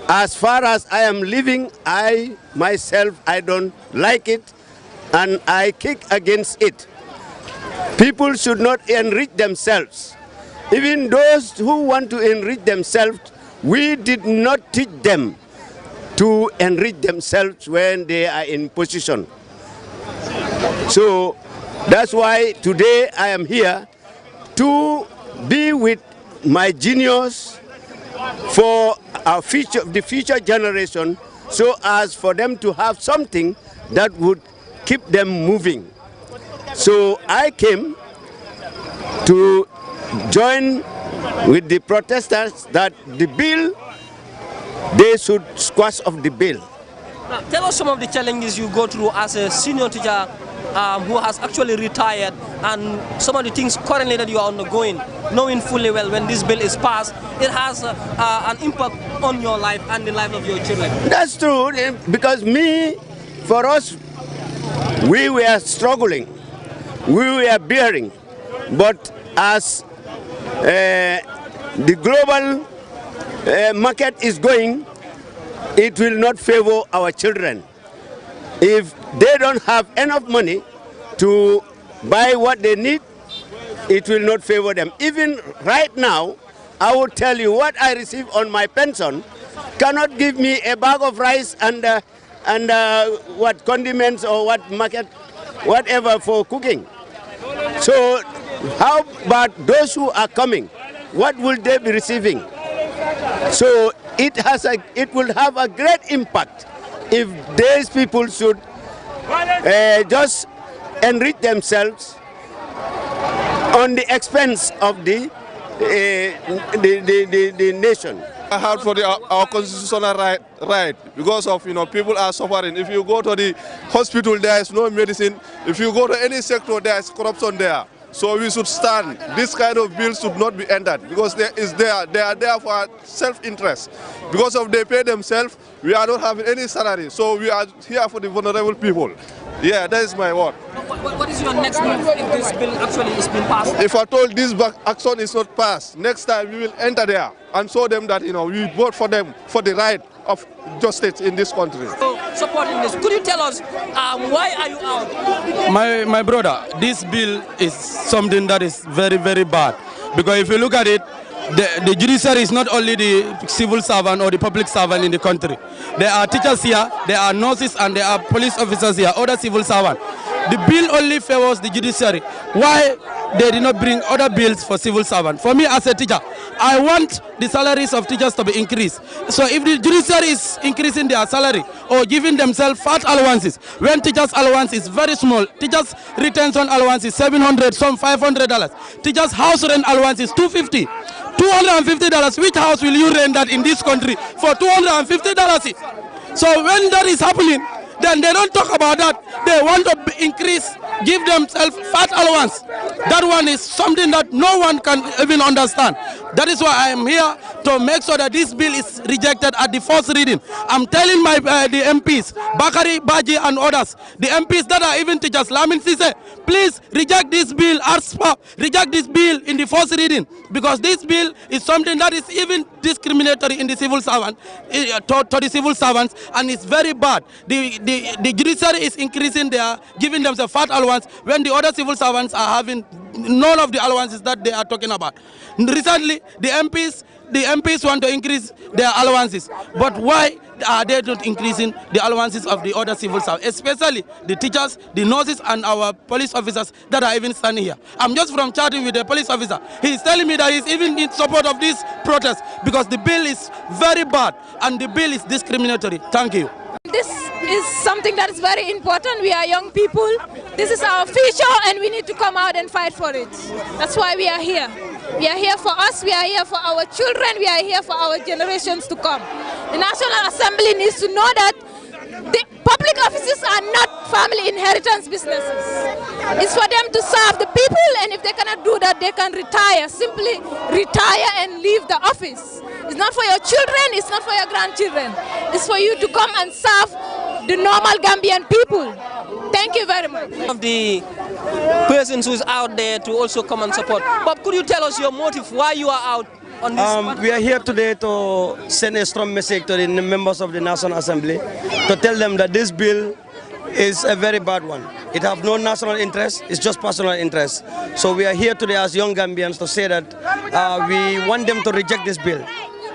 as far as I am living, I myself don't like it and I kick against it. People should not enrich themselves. Even those who want to enrich themselves, we did not teach them to enrich themselves when they are in position. So that's why today I am here to be with my juniors for our the future generation, so as for them to have something that would keep them moving. So I came to join with the protesters that the bill, they should squash off the bill. Now, tell us some of the challenges you go through as a senior teacher who has actually retired, and some of the things currently that you are undergoing, knowing fully well when this bill is passed, it has an impact on your life and the life of your children. That's true, because for us, we were struggling, we were bearing, but as the global market is going, it will not favor our children. If they don't have enough money to buy what they need, it will not favor them. Even right now, I will tell you what I receive on my pension cannot give me a bag of rice and what condiments or what market, whatever for cooking. So how about those who are coming? What will they be receiving? So it will have a great impact if these people should just enrich themselves on the expense of the nation. Hard for our constitutional right because of people are suffering. If you go to the hospital, there is no medicine. If you go to any sector, there is corruption there. So we should stand. This kind of bill should not be entered because they are there for self-interest. Because of they pay themselves, we are not having any salary. So we are here for the vulnerable people. Yeah, that is my word. What is your next move if this bill actually is being passed? If I told this action is not passed, next time we will enter there and show them that we vote for them for the right of justice in this country. So, supporting this, could you tell us why are you out? My brother, this bill is something that is very, very bad. Because if you look at it, the judiciary is not only the civil servant or the public servant in the country. There are teachers here, there are nurses, and there are police officers here, other civil servants. The bill only favors the judiciary. Why they did not bring other bills for civil servants? For me as a teacher, I want the salaries of teachers to be increased. So if the judiciary is increasing their salary or giving themselves fat allowances, when teachers' allowance is very small, teachers' retention allowance is $700, some $500. Teachers' house rent allowance is $250. $250. Which house will you rent that in this country for $250? So when that is happening, then they don't talk about that. They want to increase, give themselves fat allowance. That one is something that no one can even understand. That is why I am here to make sure that this bill is rejected at the first reading. I'm telling the MPs, Bakari, Baji and others, the MPs that are even teachers, Lamin Sise, please reject this bill, reject this bill in the first reading, because this bill is something that is even discriminatory in the civil servant, to the civil servants, and it's very bad. The judiciary is increasing giving themselves fat allowance when the other civil servants are having none of the allowances that they are talking about. Recently, the MPs want to increase their allowances, but why are they not increasing the allowances of the other civil servants, especially the teachers, the nurses, and our police officers that are even standing here? I'm just from chatting with a police officer. He's telling me that he's even in support of this protest because the bill is very bad and the bill is discriminatory. Thank you. This is something that is very important. We are young people. This is our future and we need to come out and fight for it. That's why we are here. We are here for us, we are here for our children, we are here for our generations to come. The National Assembly needs to know that the public offices are not family inheritance businesses. It's for them to serve the people, and if they cannot do that, they can retire. Simply retire and leave the office. It's not for your children, it's not for your grandchildren. It's for you to come and serve the normal Gambian people. Thank you very much. Of the persons who is out there to also come and support. But could you tell us your motive, why you are out on this? We are here today to send a strong message to the members of the National Assembly to tell them that this bill is a very bad one. It has no national interest, it's just personal interest. So we are here today as young Gambians to say that we want them to reject this bill.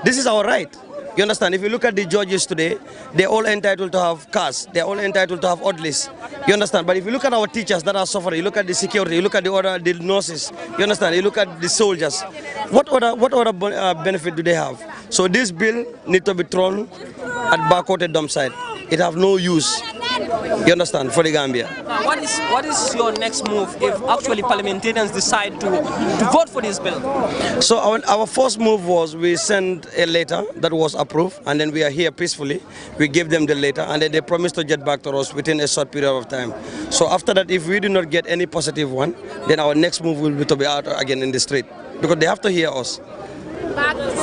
This is our right. You understand? If you look at the judges today, they're all entitled to have cars. They're all entitled to have orderlies. You understand? But if you look at our teachers that are suffering, you look at the security, you look at the nurses, you understand? You look at the soldiers. What other benefit do they have? So this bill needs to be thrown at back at the dump site. It has no use. You understand? For the Gambia. Now, what is your next move if actually parliamentarians decide to vote for this bill? So our first move was we sent a letter that was approved, and then we are here peacefully. We give them the letter, and then they promised to get back to us within a short period of time. So after that, if we do not get any positive one, then our next move will be to be out again in the street, because they have to hear us.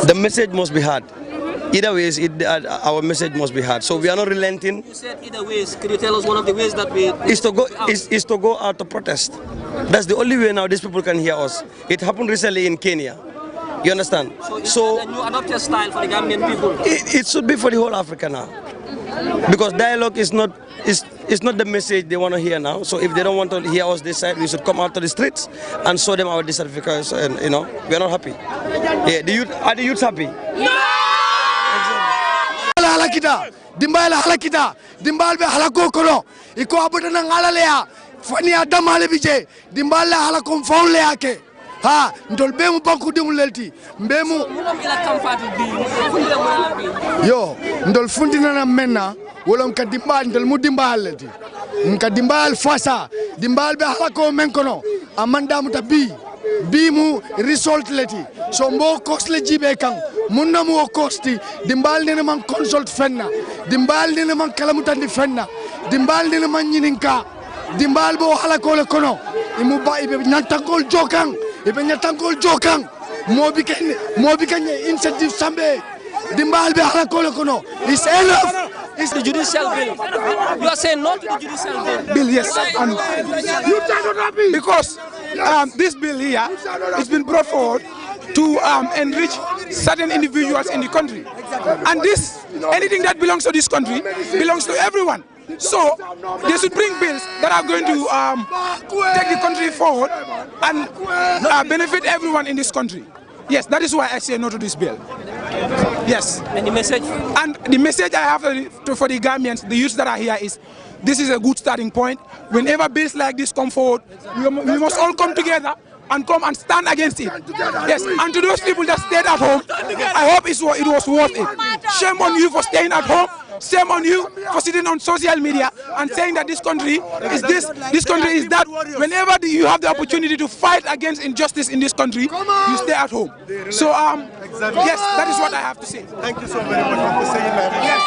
The message must be heard. Either ways, our message must be heard. So we are not relenting. You said either ways. Could you tell us one of the ways that we... Is to go out to protest. That's the only way now these people can hear us. It happened recently in Kenya. You understand? So the new adopted style for the Gambian people? It should be for the whole Africa now. Because dialogue is not the message they want to hear now. So if they don't want to hear us this side, we should come out to the streets and show them our dissatisfaction. You know, we are not happy. Yeah, are the youths happy? Halakita, dimbal halakita, dimbal be halako kono, iko abuda nang alalea, fani adam halebije, dimbal halakom faun leake. Ha, ndol bemu banku dimulelti, bemu. Yo, ndol fundina na menna, wala mka dimbal ndol mu dimbal leti, mka dimbal fasa, dimbal be halako menkono, amanda mutabi, bimu result leti, so mbo kosle jibe kang. Munna mu kosti dimbal ne man consult fenna dimbal ne man kalamutandi fenna dimbal ne man nyininka dimbal bo hala ko le kono imu ba ibe nyantangol jokang mobi ken incentive sambe dimbal be hala ko le kono is enough. It's the judicial bill. You are saying no to the judicial bill? Yes. Because this bill here has been brought forward to enrich certain individuals in the country. And anything that belongs to this country belongs to everyone. So they should bring bills that are going to take the country forward and benefit everyone in this country. Yes, that is why I say no to this bill. Yes. And the message? And the message I have for the Gambians, the youths that are here, is this is a good starting point. Whenever bills like this come forward, we must all come together and come and stand against it. Yes, and to those people that stayed at home, I hope it was worth it. Shame on you for staying at home. Shame on you for sitting on social media and saying that this country is this country is that. Whenever you have the opportunity to fight against injustice in this country, you stay at home. So yes, that is what I have to say. Thank you so very much for saying that. Yes,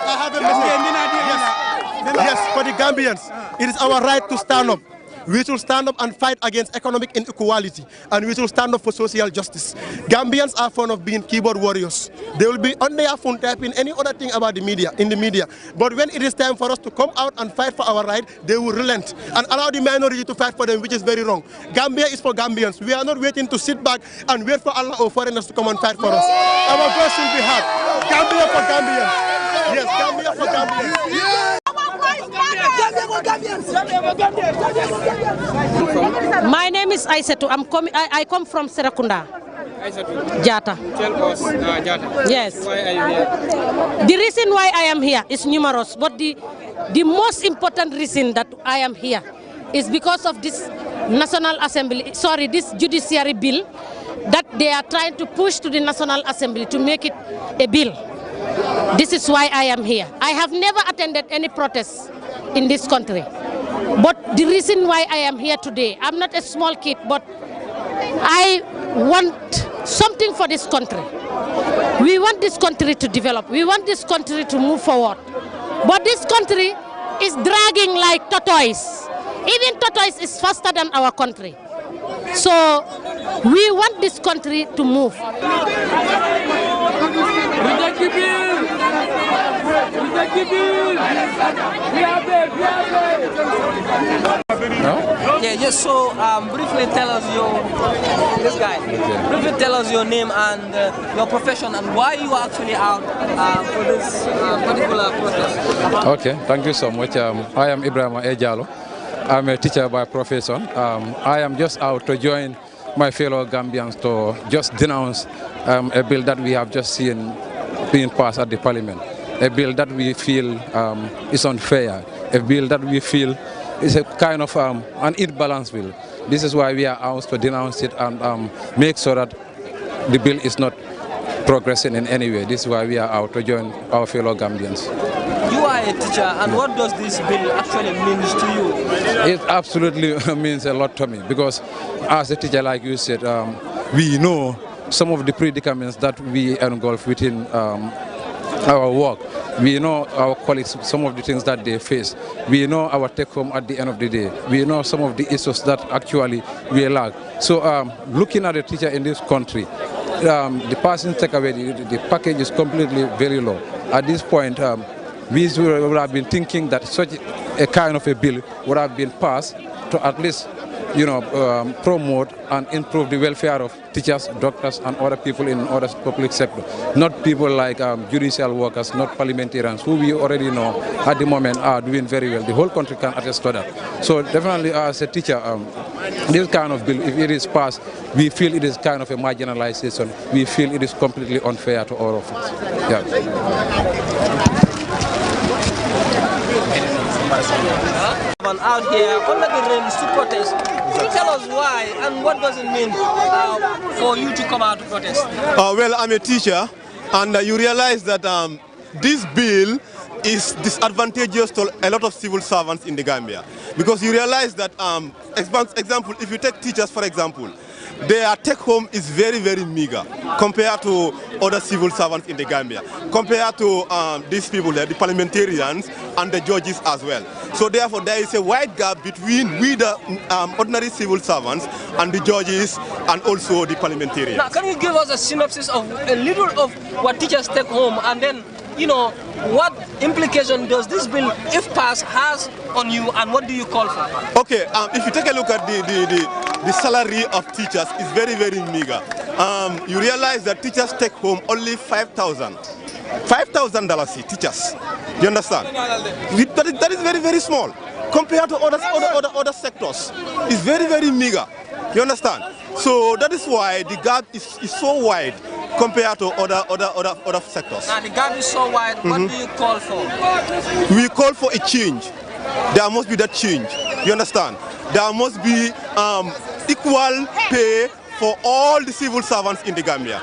I have a message. Yes, for the Gambians, it is our right to stand up. We should stand up and fight against economic inequality, and we should stand up for social justice. Gambians are fond of being keyboard warriors. They will be on their phone typing any other thing about the media, But when it is time for us to come out and fight for our right, they will relent and allow the minority to fight for them, which is very wrong. Gambia is for Gambians. We are not waiting to sit back and wait for Allah or foreigners to come and fight for us. Our voice will be heard. Gambia for Gambians. Yes, Gambia for Gambians. My name is Aissatou. I come from Serakunda. Jata. Tell us, Jata. Yes. Why are you here? The reason why I am here is numerous, but the most important reason that I am here is because of this National Assembly, this judiciary bill that they are trying to push to the National Assembly to make it a bill. This is why I am here. I have never attended any protests in this country. But the reason why I am here today, I'm not a small kid, but I want something for this country. We want this country to develop. We want this country to move forward. But this country is dragging like tortoise. Even tortoise is faster than our country. So we want this country to move. Yeah, just so briefly tell us briefly tell us your name and your profession and why you are actually out for this particular protest. Okay, thank you so much. I am Ibrahim Ejalo. I'm a teacher by profession. I am just out to join my fellow Gambians to just denounce a bill that we have just seen being passed at the parliament. A bill that we feel is unfair. A bill that we feel is a kind of an imbalanced bill. This is why we are out to denounce it and make sure that the bill is not progressing in any way. This is why we are out to join our fellow Gambians. You are are a teacher, and what does this bill actually mean to you? It absolutely means a lot to me, because as a teacher, like you said, we know some of the predicaments that we engulf within our work. We know our colleagues, some of the things that they face. We know our take-home at the end of the day. We know some of the issues that actually we lack. So looking at a teacher in this country, the person take away, the package is completely very low. At this point, we would have been thinking that such a kind of a bill would have been passed to at least, promote and improve the welfare of teachers, doctors, and other people in other public sector. Not people like judicial workers, not parliamentarians, who we already know at the moment are doing very well. The whole country can attest to that. So definitely, as a teacher, this kind of bill, if it is passed, we feel it is kind of a marginalization. We feel it is completely unfair to all of us. Yeah. Out here under the rains to protest. Can you tell us why and what does it mean for you to come out to protest? Well, I'm a teacher, and you realize that this bill is disadvantageous to a lot of civil servants in the Gambia, because you realize that, example, if you take teachers for example, their take-home is very, very meager compared to other civil servants in the Gambia, compared to these people there, the parliamentarians and the judges as well. So therefore, there is a wide gap between we, the ordinary civil servants, and the judges, and also the parliamentarians. Now, can you give us a synopsis of a little of what teachers take home, and then, what implication does this bill, if passed, has on you, and what do you call for? Okay, if you take a look at the salary of teachers, is very, very meager. You realize that teachers take home only $5,000 teachers. You understand? That is very, very small compared to other sectors. It's very, very meager. You understand? So that is why the gap is so wide compared to other sectors. Now the gap is so wide. What do you call for? We call for a change. There must be that change. You understand? There must be equal pay for all the civil servants in the Gambia.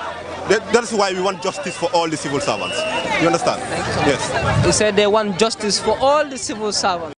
That's why we want justice for all the civil servants. You understand? Yes. They said they want justice for all the civil servants.